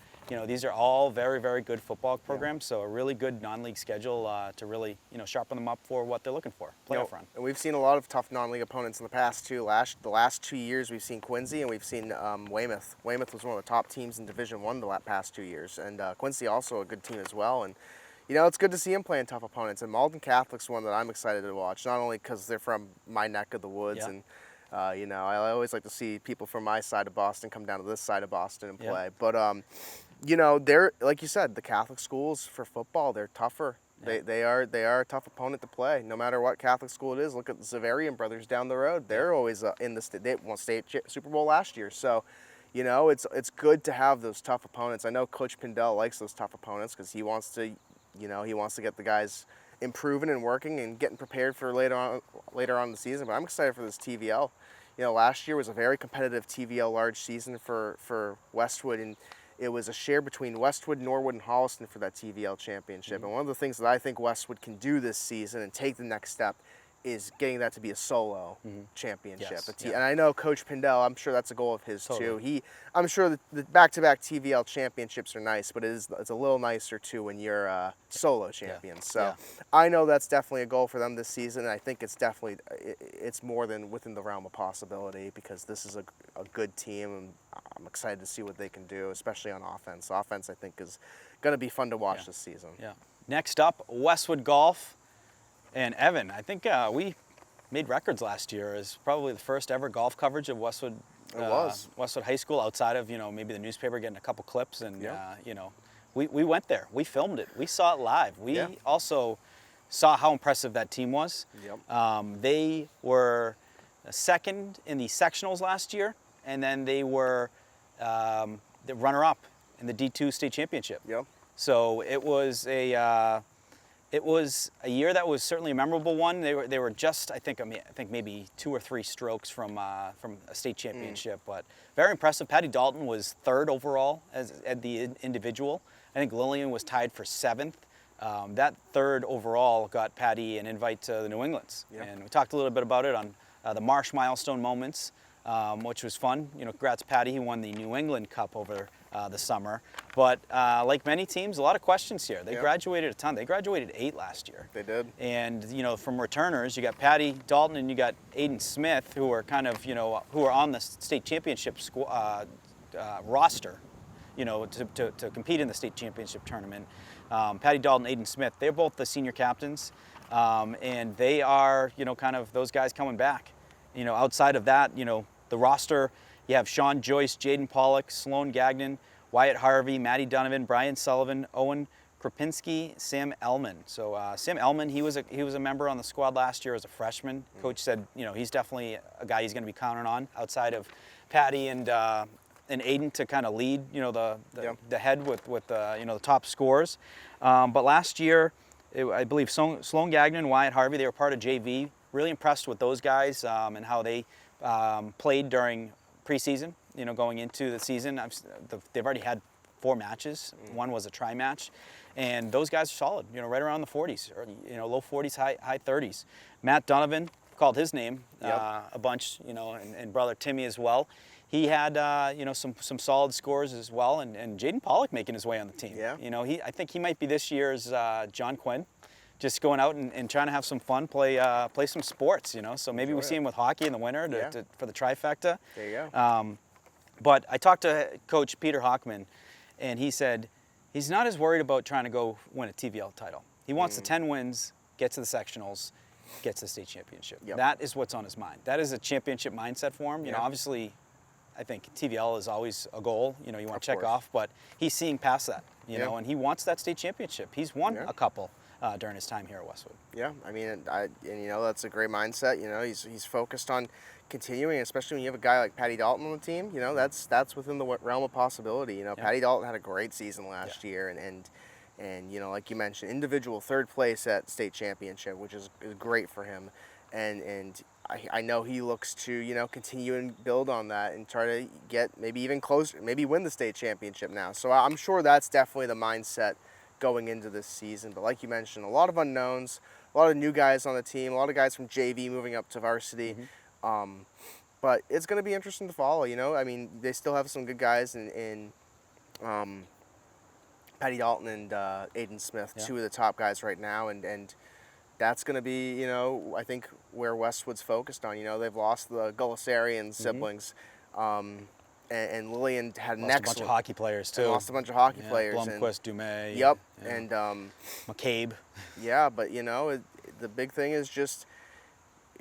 These are all very, very good football programs. So a really good non-league schedule to really, sharpen them up for what they're looking for, playoff run. And we've seen a lot of tough non-league opponents in the past too. The last 2 years we've seen Quincy and we've seen Weymouth. Weymouth was one of the top teams in Division I the past 2 years, and Quincy also a good team as well. And it's good to see them playing tough opponents. And Malden Catholic's one that I'm excited to watch, not only because they're from my neck of the woods and I always like to see people from my side of Boston come down to this side of Boston and play. But they're, like you said, the Catholic schools for football, they're tougher. They are a tough opponent to play, no matter what Catholic school it is. Look at the Xaverian brothers down the road. They're always in the state. They won state Super Bowl last year. So, it's good to have those tough opponents. I know Coach Pindell likes those tough opponents because he wants to, he wants to get the guys improving and working and getting prepared for later on in the season. But I'm excited for this TVL. Last year was a very competitive TVL large season for Westwood, and it was a share between Westwood, Norwood, and Holliston for that TVL championship. And one of the things that I think Westwood can do this season and take the next step is getting that to be a solo championship. Yes. And I know Coach Pindell, I'm sure that's a goal of his too. I'm sure the back-to-back TVL championships are nice, but it's a little nicer too when you're solo champions. So I know that's definitely a goal for them this season, and I think it's more than within the realm of possibility because this is a good team, and I'm excited to see what they can do, especially on offense. Offense, I think, is going to be fun to watch this season. Yeah. Next up, Westwood Golf. And Evan, I think we made records last year as probably the first ever golf coverage of Westwood. Westwood High School outside of maybe the newspaper getting a couple clips, and we went there. We filmed it. We saw it live. We also saw how impressive that team was. They were second in the sectionals last year, and then they were the runner-up in the D2 state championship. So it was a year that was certainly a memorable one. They were just I think maybe 2 or 3 strokes from a state championship, but very impressive. Patty Dalton was 3rd overall at the individual. I think Lillian was tied for 7th. That 3rd overall got Patty an invite to the New Englands, and we talked a little bit about it on the Marsh Milestone Moments, which was fun. Congrats Patty. He won the New England Cup over the summer. But like many teams, a lot of questions here. They graduated a ton. They graduated 8 last year. They did. And from returners, you got Patty Dalton and you got Aiden Smith, who are kind of who are on the state championship roster, to compete in the state championship tournament. Patty Dalton, Aiden Smith, they're both the senior captains, and they are kind of those guys coming back. Outside of that, the roster. You have Sean Joyce, Jaden Pollock, Sloan Gagnon, Wyatt Harvey, Maddie Donovan, Brian Sullivan, Owen Krapinski, Sam Ellman. So Sam Ellman, he was a member on the squad last year as a freshman. Coach said, he's definitely a guy he's going to be counting on outside of Patty and Aiden to kind of lead, the head with the top scores. But last year, I believe Sloan Gagnon, Wyatt Harvey, they were part of JV. Really impressed with those guys and how they played during preseason, going into the season. They've already had 4 matches. One was a tri match, and those guys are solid. Right around the 40s, or low 40s, high 30s. Matt Donovan, called his name a bunch, and brother Timmy as well. He had some solid scores as well, and Jaden Pollock making his way on the team. I think he might be this year's John Quinn. Just going out and trying to have some fun, play some sports, So maybe we see him with hockey in the winter for the trifecta. There you go. But I talked to Coach Peter Hockman, and he said he's not as worried about trying to go win a TVL title. He wants the 10 wins, get to the sectionals, get to the state championship. That is what's on his mind. That is a championship mindset for him. Obviously, I think TVL is always a goal. You want to check off, but he's seeing past that. And he wants that state championship. He's won a couple. during his time here at Westwood. Yeah, I mean, and you know, that's a great mindset. You know, he's focused on continuing, especially when you have a guy like Patty Dalton on the team. You know, that's within the realm of possibility. You know, Yeah. Patty Dalton had a great season last year, and you know, like you mentioned, individual third place at state championship, which is great for him, and I know he looks to, you know, continue and build on that and try to get maybe even closer, maybe win the state championship now. So I'm sure that's definitely the mindset going into this season. But like you mentioned, a lot of unknowns, a lot of new guys on the team, a lot of guys from JV moving up to varsity. But it's going to be interesting to follow, you know. I mean, they still have some good guys in Patty Dalton and Aiden Smith, two of the top guys right now, and that's going to be, you know, I think where Westwood's focused on. You know, they've lost the Gullisarian siblings, and Lillian had an excellent... Lost a bunch of hockey players, too. Lost a bunch of hockey players. Blomquist, Dumais. Yep, Yeah. and... McCabe. Yeah, but, you know, the big thing is just,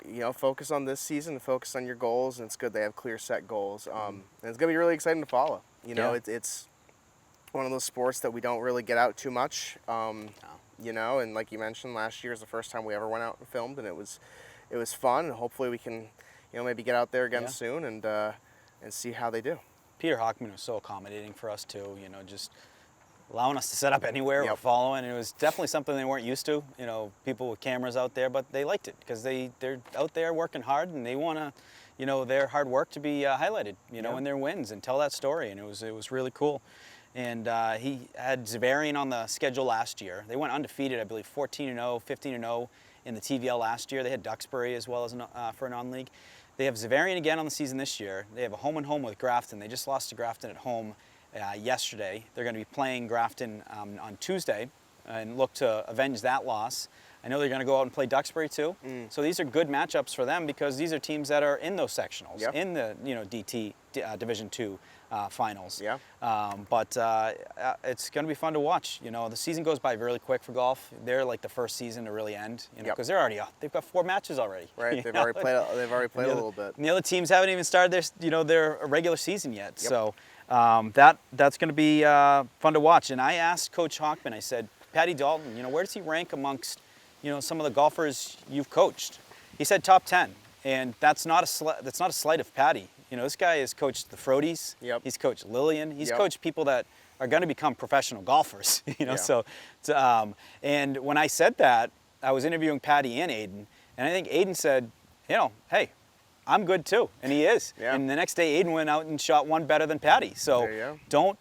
you know, focus on this season, focus on your goals, and it's good they have clear set goals. And it's going to be really exciting to follow. You know, it's one of those sports that we don't really get out too much. You know, and like you mentioned, last year is the first time we ever went out and filmed, and it was fun, and hopefully we can, you know, maybe get out there again soon and see how they do. Peter Hockman was so accommodating for us too, you know, just allowing us to set up anywhere we're following. It was definitely something they weren't used to, you know, people with cameras out there, but they liked it because they're out there working hard and they want to, you know, their hard work to be highlighted, you know, in their wins and tell that story, and it was really cool. And he had Zavarian on the schedule last year. They went undefeated, I believe, 14-0, 15-0 in the TVL last year. They had Duxbury as well as for a non-league. They have Zavarian again on the season this year. They have a home-and-home with Grafton. They just lost to Grafton at home yesterday. They're going to be playing Grafton on Tuesday and look to avenge that loss. I know they're going to go out and play Duxbury too. So these are good matchups for them because these are teams that are in those sectionals, in the, you know, DT Division II finals. But it's going to be fun to watch. You know, the season goes by really quick for golf. They're like the first season to really end, you know, because they've got 4 matches already. Right, they've already played a little bit. And the other teams haven't even started their, you know, their regular season yet. So that's going to be fun to watch. And I asked Coach Hockman, I said, Patty Dalton, you know, where does he rank amongst, you know, some of the golfers you've coached? He said top 10, and that's not a slight of Patty. You know, this guy has coached the Frodies. He's coached Lillian. He's coached people that are going to become professional golfers. You know, so and when I said that, I was interviewing Patty and Aiden, and I think Aiden said, you know, hey, I'm good too, and he is. And the next day, Aiden went out and shot one better than Patty. So don't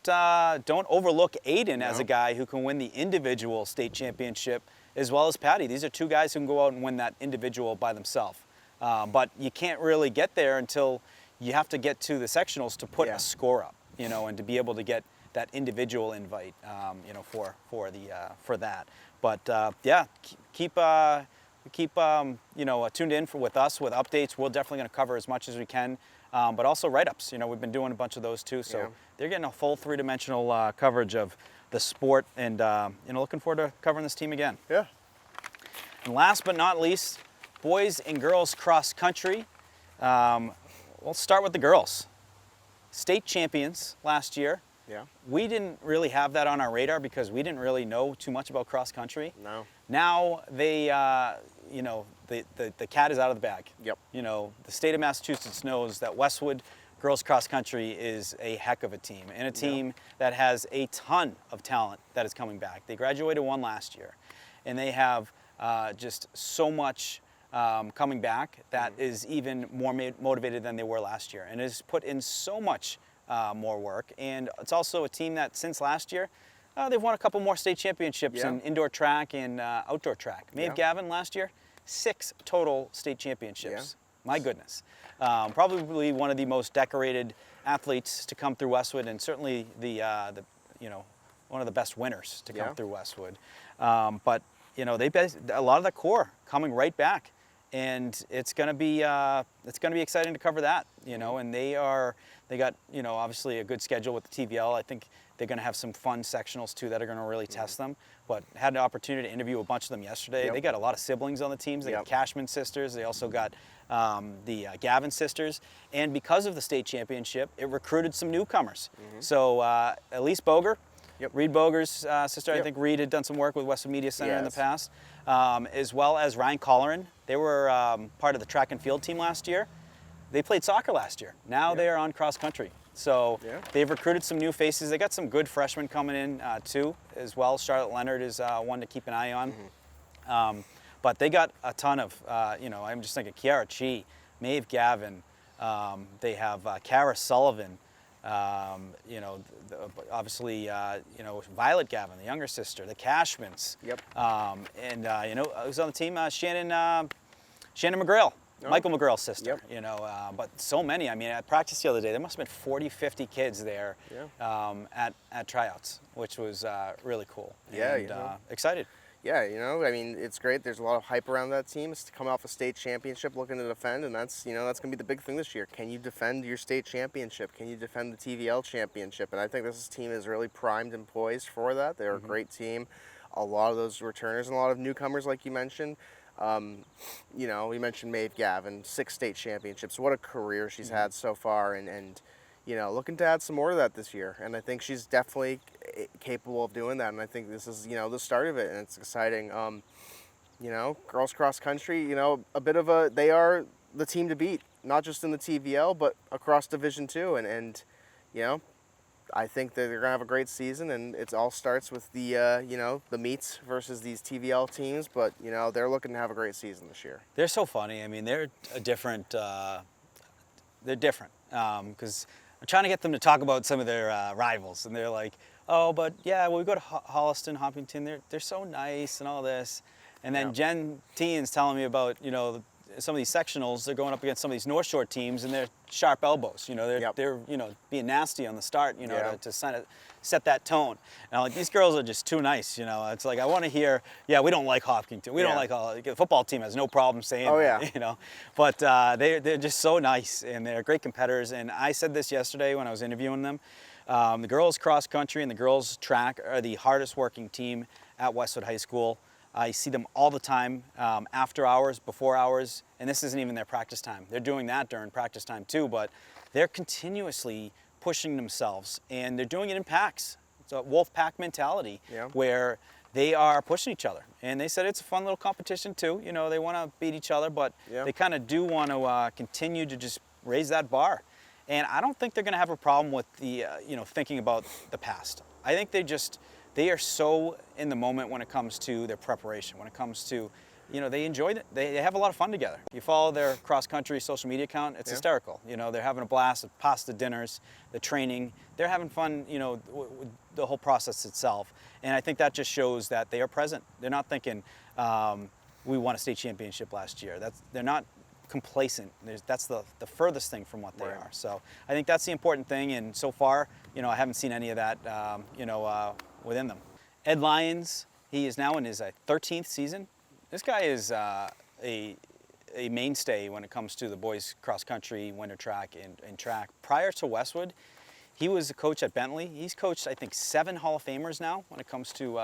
overlook Aiden as a guy who can win the individual state championship as well as Patty. These are two guys who can go out and win that individual by themselves. But you can't really get there until you have to get to the sectionals to put a score up, you know, and to be able to get that individual invite, you know, for that. But keep you know, tuned in with us with updates. We're definitely going to cover as much as we can, but also write-ups. You know, we've been doing a bunch of those too, so they're getting a full 3-dimensional coverage of the sport, and you know, looking forward to covering this team again. And last but not least, boys and girls cross country. We'll start with the girls. State champions last year. We didn't really have that on our radar because we didn't really know too much about cross country. Now they, you know, the cat is out of the bag. You know, the state of Massachusetts knows that Westwood girls cross country is a heck of a team, and a team that has a ton of talent that is coming back. They graduated 1 last year, and they have just so much coming back that is even more motivated than they were last year, and has put in so much more work. And it's also a team that since last year, they've won a couple more state championships in indoor track and outdoor track. Maeve Gavin last year, 6 total state championships. My goodness. Probably one of the most decorated athletes to come through Westwood, and certainly the you know, one of the best winners to come through Westwood. But you know, a lot of the core coming right back, and it's going to be exciting to cover that. You know, and they got, you know, obviously a good schedule with the TVL. I think they're going to have some fun sectionals too that are going to really test them. But had an opportunity to interview a bunch of them yesterday. They got a lot of siblings on the teams. They got Cashman sisters. They also got the Gavin sisters. And because of the state championship, it recruited some newcomers. So Elise Boger, Yep. Reed Boger's sister. Yep. I think Reed had done some work with Westwood Media Center in the Yes. past, as well as Ryan Colleran. They were part of the track and field team last year. They played soccer last year. Now they are on cross country. So they've recruited some new faces. They got some good freshmen coming in too, as well. Charlotte Leonard is one to keep an eye on. But they got a ton of, I'm just thinking Kiara Chi, Maeve Gavin. They have Kara Sullivan. Obviously, Violet Gavin, the younger sister, the Cashmans. Yep. Who's on the team? Shannon McGrail. Oh. Michael McGrail's sister, Yep. but so many. I mean, at practice the other day, there must have been 40, 50 kids there at tryouts, which was really cool. Yeah, and excited. Yeah, I mean, it's great. There's a lot of hype around that team. It's coming off a state championship, looking to defend, and that's going to be the big thing this year. Can you defend your state championship? Can you defend the TVL championship? And I think this team is really primed and poised for that. They're a great team. A lot of those returners and a lot of newcomers, like you mentioned. We mentioned Maeve Gavin, 6 state championships. What a career she's had so far, and looking to add some more to that this year. And I think she's definitely capable of doing that. And I think this is, the start of it, and it's exciting. Girls cross country, they are the team to beat, not just in the TVL, but across Division II. And I think that they're going to have a great season, and it all starts with the, the meets versus these TVL teams. But, they're looking to have a great season this year. They're so funny. I mean, they're a different, because I'm trying to get them to talk about some of their rivals, and they're like, oh, but yeah, well, we go to Holliston, Hopkinton, they're so nice and all this. And then Jen Teen's telling me about, some of these sectionals, they're going up against some of these North Shore teams, and they're sharp elbows. They're being nasty on the start, to set that tone. And I'm like, these girls are just too nice. It's like I want to hear, we don't like Hopkinton, we don't like the football team has no problem saying that, But they're just so nice, and they're great competitors. And I said this yesterday when I was interviewing them. The girls cross country and the girls track are the hardest working team at Westwood High School. I see them all the time, after hours, before hours, and this isn't even their practice time. They're doing that during practice time too, but they're continuously pushing themselves, and they're doing it in packs. It's a wolf pack mentality where they are pushing each other. And they said it's a fun little competition too. They want to beat each other, but they kind of do want to continue to just raise that bar. And I don't think they're going to have a problem with the, thinking about the past. I think they are so in the moment when it comes to their preparation, when it comes to, they enjoy it. They have a lot of fun together. You follow their cross-country social media account, it's hysterical. They're having a blast at pasta dinners, the training. They're having fun, with the whole process itself. And I think that just shows that they are present. They're not thinking, we won a state championship last year. They're not complacent. That's the furthest thing from what they are. So I think that's the important thing. And so far, I haven't seen any of that, within them. Ed Lyons, he is now in his 13th season. This guy is a mainstay when it comes to the boys cross country, winter track, and track. Prior to Westwood, he was a coach at Bentley. He's coached, I think, 7 Hall of Famers now when it comes to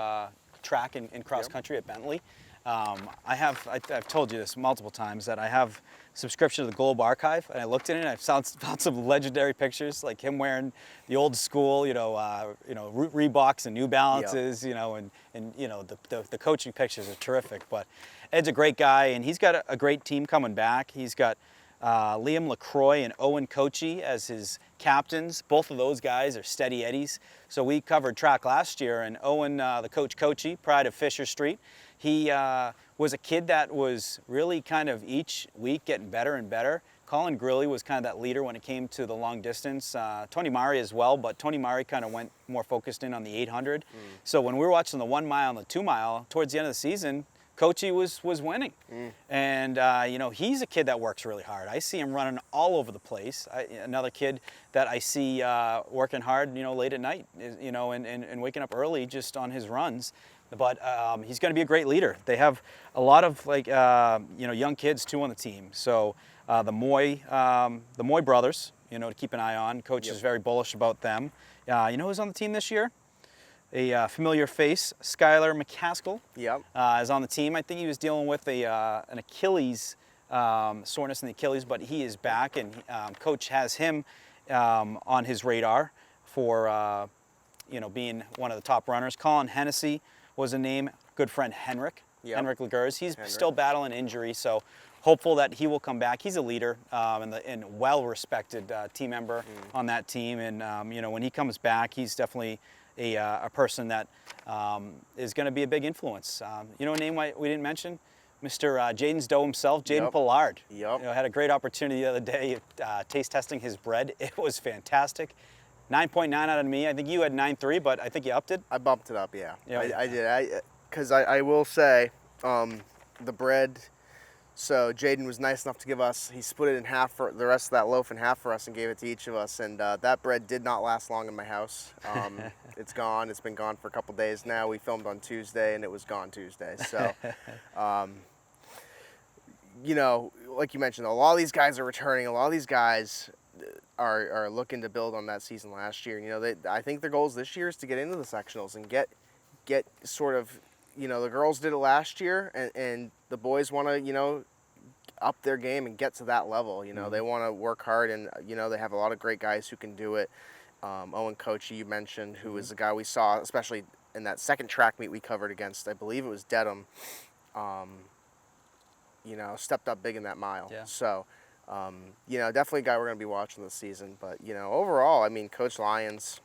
track and cross country at Bentley. I've told you this multiple times that I have subscription to the Globe Archive, and I looked in it and I've found some legendary pictures, like him wearing the old school, Reeboks and New Balances, and the coaching pictures are terrific. But Ed's a great guy, and he's got a great team coming back. He's got Liam LaCroix and Owen Kochi as his captains. Both of those guys are steady Eddies. So we covered track last year, and Owen, the coach Kochi, pride of Fisher Street, he was a kid that was really kind of each week getting better and better. Colin Grilly was kind of that leader when it came to the long distance. Tony Mari as well, but Tony Mari kind of went more focused in on the 800. So when we were watching the 1 mile and the 2 mile, towards the end of the season, Kochi was winning. And, he's a kid that works really hard. I see him running all over the place. Another kid that I see working hard, late at night, and waking up early just on his runs. But he's going to be a great leader. They have a lot of young kids too on the team. So the Moy brothers, to keep an eye on. Coach is very bullish about them. Who's on the team this year? A familiar face, Skylar McCaskill, is on the team. I think he was dealing with an Achilles soreness in the Achilles, but he is back, and Coach has him on his radar for being one of the top runners. Colin Hennessy was a name. Good friend Henrik. Yep. Henrik Legers. He's Henrik. still battling injury, so hopeful that he will come back. He's a leader and well-respected team member on that team. And when he comes back, he's definitely a person that is going to be a big influence. A name we didn't mention? Mr. Jaden's Doe himself, Jaden Pollard. Yep. Had a great opportunity the other day taste testing his bread. It was fantastic. 9.9 out of me. I think you had 9.3, but I think you upped it. I bumped it up, yeah. Yeah. I did. Because I will say, the bread, so Jaden was nice enough to give us, he split it in half, for the rest of that loaf in half for us and gave it to each of us. And that bread did not last long in my house. It's gone. It's been gone for a couple days now. We filmed on Tuesday and it was gone Tuesday. So, like you mentioned, a lot of these guys are returning. A lot of these guys are looking to build on that season last year. I think their goals this year is to get into the sectionals and get sort of, the girls did it last year and the boys want to, up their game and get to that level. They want to work hard and, they have a lot of great guys who can do it. Owen Kochi, you mentioned, who is the guy we saw, especially in that second track meet we covered against, I believe it was Dedham, stepped up big in that mile. Yeah. So, definitely a guy we're going to be watching this season. But, overall, I mean, Coach Lyons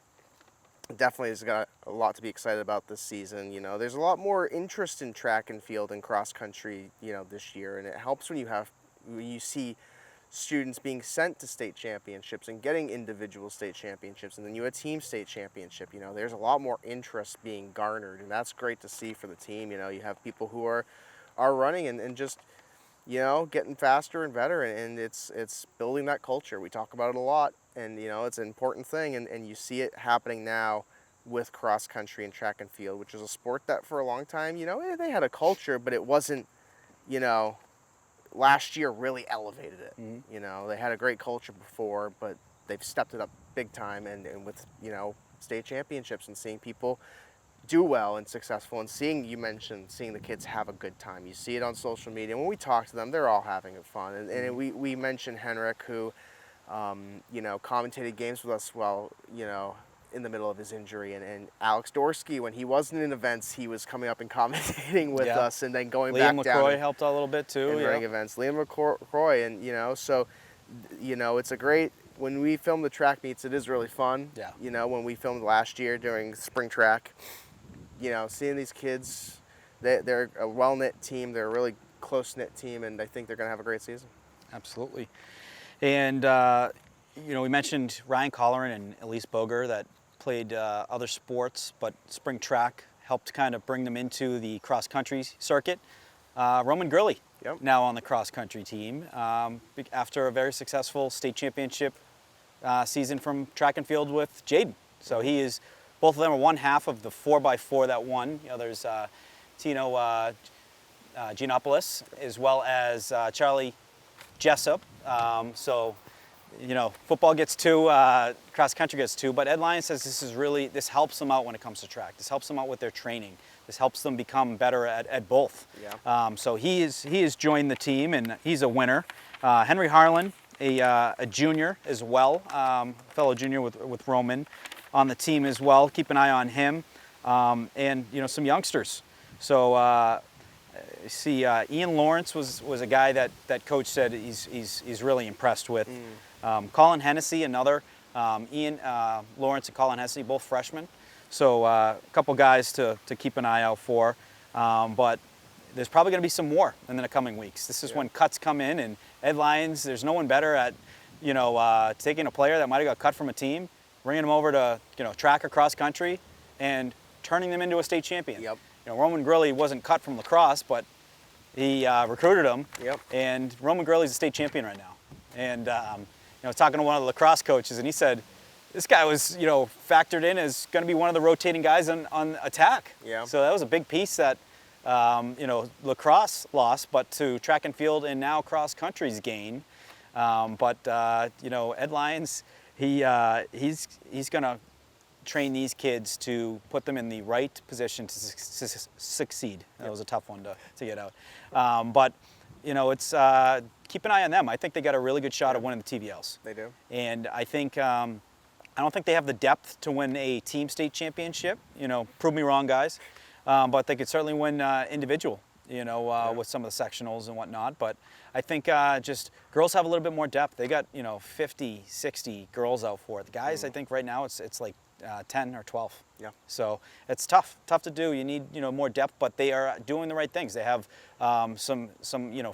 definitely has got a lot to be excited about this season. There's a lot more interest in track and field and cross country, this year. And it helps when you see students being sent to state championships and getting individual state championships, and then a team state championship. There's a lot more interest being garnered, and that's great to see for the team. You have people who are running and just, getting faster and better, and it's building that culture. We talk about it a lot, and it's an important thing, and you see it happening now with cross country and track and field, which is a sport that for a long time, they had a culture, but it wasn't, last year really elevated it. Mm-hmm. They had a great culture before, but they've stepped it up big time, and with, state championships and seeing people do well and successful, and seeing the kids have a good time. You see it on social media. When we talk to them, they're all having fun. And we mentioned Henrik, who, commentated games with us while, in the middle of his injury, and Alex Dorsky, when he wasn't in events, he was coming up and commentating with us, and then going back down. Liam McCroy helped out a little bit too. In running events. Liam McCroy, and so, it's a great, when we film the track meets, it is really fun. Yeah. When we filmed last year during spring track, seeing these kids, they're a well-knit team, they're a really close-knit team, and I think they're going to have a great season. Absolutely. And, we mentioned Ryan Colleran and Elise Boger that played other sports, but spring track helped kind of bring them into the cross-country circuit. Roman Gurley, now on the cross-country team, after a very successful state championship season from track and field with Jaden. So both of them are one half of the 4x4 that won. There's Tino Giannopoulos as well as Charlie Jessup. Football gets 2, cross country gets 2, but Ed Lyons says this helps them out when it comes to track. This helps them out with their training. This helps them become better at both. Yeah. So he has joined the team, and he's a winner. Henry Harlan, a junior as well, fellow junior with Roman on the team as well. Keep an eye on him, and some youngsters. So see, Ian Lawrence was a guy that coach said he's really impressed with. Colin Hennessy, another. Ian Lawrence and Colin Hennessy, both freshmen. So a couple guys to keep an eye out for. But there's probably going to be some more in the coming weeks. This is when cuts come in, and Ed Lyons, there's no one better at taking a player that might have got cut from a team, bringing them over to track or cross country, and turning them into a state champion. Yep. Roman Gurley wasn't cut from lacrosse, but he recruited him. Yep. And Roman Gurley's a state champion right now. And I was talking to one of the lacrosse coaches, and he said this guy was factored in as going to be one of the rotating guys on attack. Yeah. So that was a big piece that lacrosse lost, but to track and field and now cross country's gain. But Ed Lyons, he's going to train these kids to put them in the right position to succeed. That was a tough one to get out. But it's keep an eye on them. I think they got a really good shot at winning the TVLs. They do. And I think I I don't think they have the depth to win a team state championship. Prove me wrong, guys. But they could certainly win individual, with some of the sectionals and whatnot. But I think just girls have a little bit more depth. They got, 50, 60 girls out for it. The guys, I think right now it's like 10 or 12. Yeah. So it's tough to do. You need, more depth, but they are doing the right things. They have some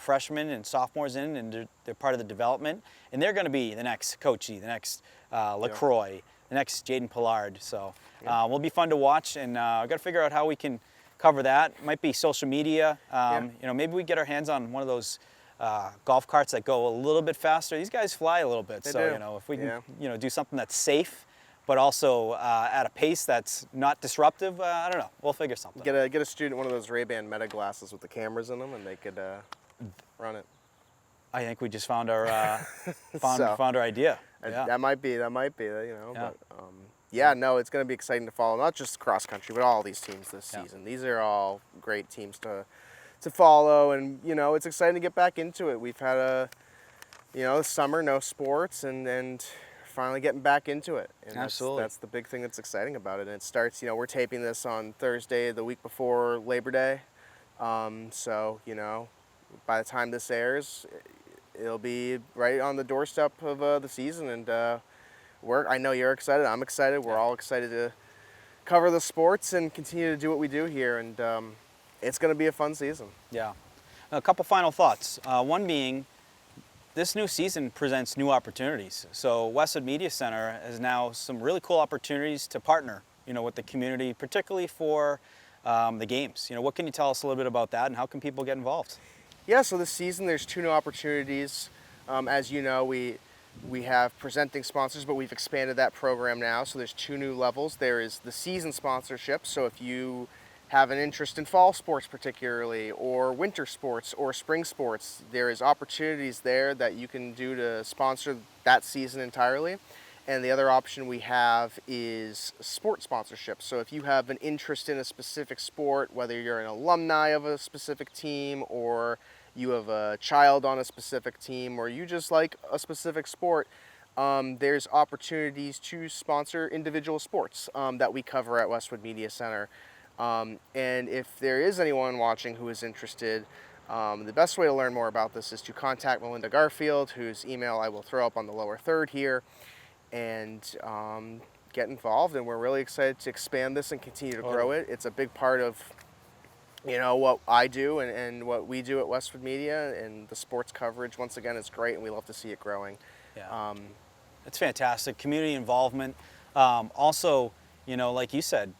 freshmen and sophomores in, and they're part of the development, and they're going to be the next Coachy, the next LaCroix, the next Jaden Pillard. So will be fun to watch, and I've got to figure out how we can cover that. Might be social media. Maybe we get our hands on one of those golf carts that go a little bit faster. These guys fly a little bit, They so do. if we can do something that's safe, but also at a pace that's not disruptive. I don't know. We'll figure something. Get a student one of those Ray-Ban Meta glasses with the cameras in them, and they could run it. I think we just found our found our idea. Yeah. That might be. Yeah. But no, it's going to be exciting to follow. Not just cross country, but all these teams this season. These are all great teams to follow, and it's exciting to get back into it. We've had summer, no sports, and finally getting back into it. And Absolutely. That's the big thing that's exciting about it. And it starts, we're taping this on Thursday, the week before Labor Day. So, by the time this airs, it'll be right on the doorstep of the season. And I know you're excited. I'm excited. We're all excited to cover the sports and continue to do what we do here. And it's going to be a fun season. Yeah. A couple final thoughts. One being, this new season presents new opportunities. So Westwood Media Center has now some really cool opportunities to partner, with the community, particularly for the games. What can you tell us a little bit about that, and how can people get involved? Yeah, so this season there's 2 new opportunities. As you know, we have presenting sponsors, but we've expanded that program now. So there's 2 new levels. There is the season sponsorship. So if you have an interest in fall sports particularly, or winter sports, or spring sports, there is opportunities there that you can do to sponsor that season entirely. And the other option we have is sport sponsorship. So if you have an interest in a specific sport, whether you're an alumni of a specific team, or you have a child on a specific team, or you just like a specific sport, there's opportunities to sponsor individual sports that we cover at Westwood Media Center. And if there is anyone watching who is interested, the best way to learn more about this is to contact Melinda Garfield, whose email I will throw up on the lower third here, and get involved. And we're really excited to expand this and continue to grow it. It's a big part of what I do and what we do at Westwood Media, and the sports coverage, once again, is great, and we love to see it growing. Yeah. It's fantastic. Community involvement. Also, like you said,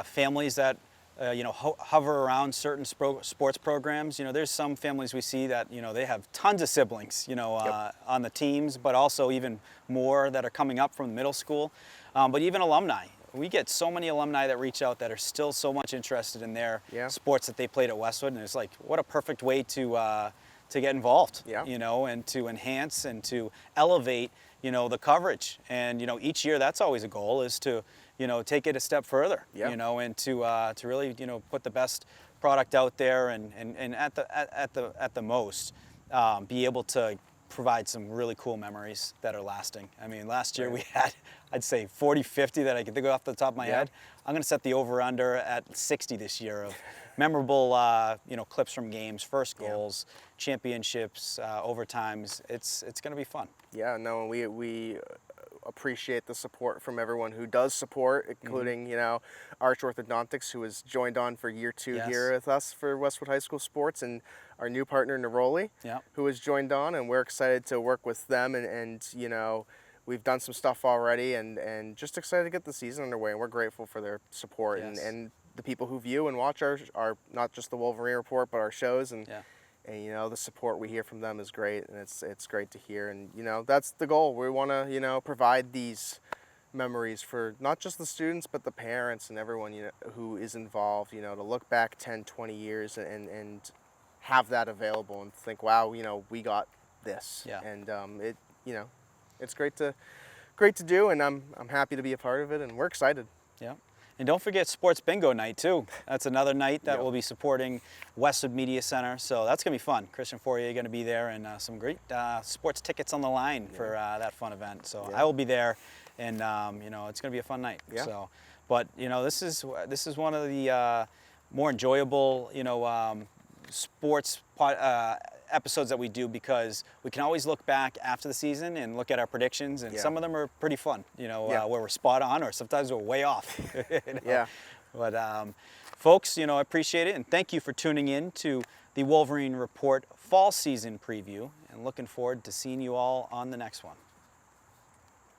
families that hover around certain sports programs. There's some families we see that they have tons of siblings on the teams, but also even more that are coming up from middle school. But even alumni, we get so many alumni that reach out that are still so much interested in their sports that they played at Westwood, and it's like, what a perfect way to get involved. And to enhance and to elevate the coverage. And each year, that's always a goal, is to take it a step further, and to really, put the best product out there, and at the most, be able to provide some really cool memories that are lasting. I mean, last year we had, I'd say 40, 50 that I could think of off the top of my head. I'm gonna set the over/under at 60 this year of memorable, clips from games, first goals, championships, overtimes. It's gonna be fun. Yeah, no, we appreciate the support from everyone who does support, including Arch Orthodontics, who has joined on for year 2 here with us for Westwood High School Sports, and our new partner Neroli, who has joined on, and we're excited to work with them, and we've done some stuff already, and just excited to get the season underway, and we're grateful for their support, and the people who view and watch our not just the Wolverine Report, but our shows, and the support we hear from them is great, and it's great to hear. And that's the goal. We want to provide these memories for not just the students, but the parents and everyone who is involved. To look back 10, 20 years and have that available and think, wow, we got this. And it's great to do, and I'm happy to be a part of it, and we're excited. Yeah. And don't forget Sports Bingo Night, too. That's another night that we'll be supporting Westwood Media Center. So that's going to be fun. Christian Fourier going to be there, and some great sports tickets on the line for that fun event. So I will be there and you know, it's going to be a fun night. Yeah. So, but you know, this is one of the more enjoyable, you know, sports episodes that we do, because we can always look back after the season and look at our predictions, and some of them are pretty fun, you know, where we're spot on, or sometimes we're way off. You know? Yeah. But folks, you know, I appreciate it, and thank you for tuning in to the Wolverine Report fall season preview, and looking forward to seeing you all on the next one.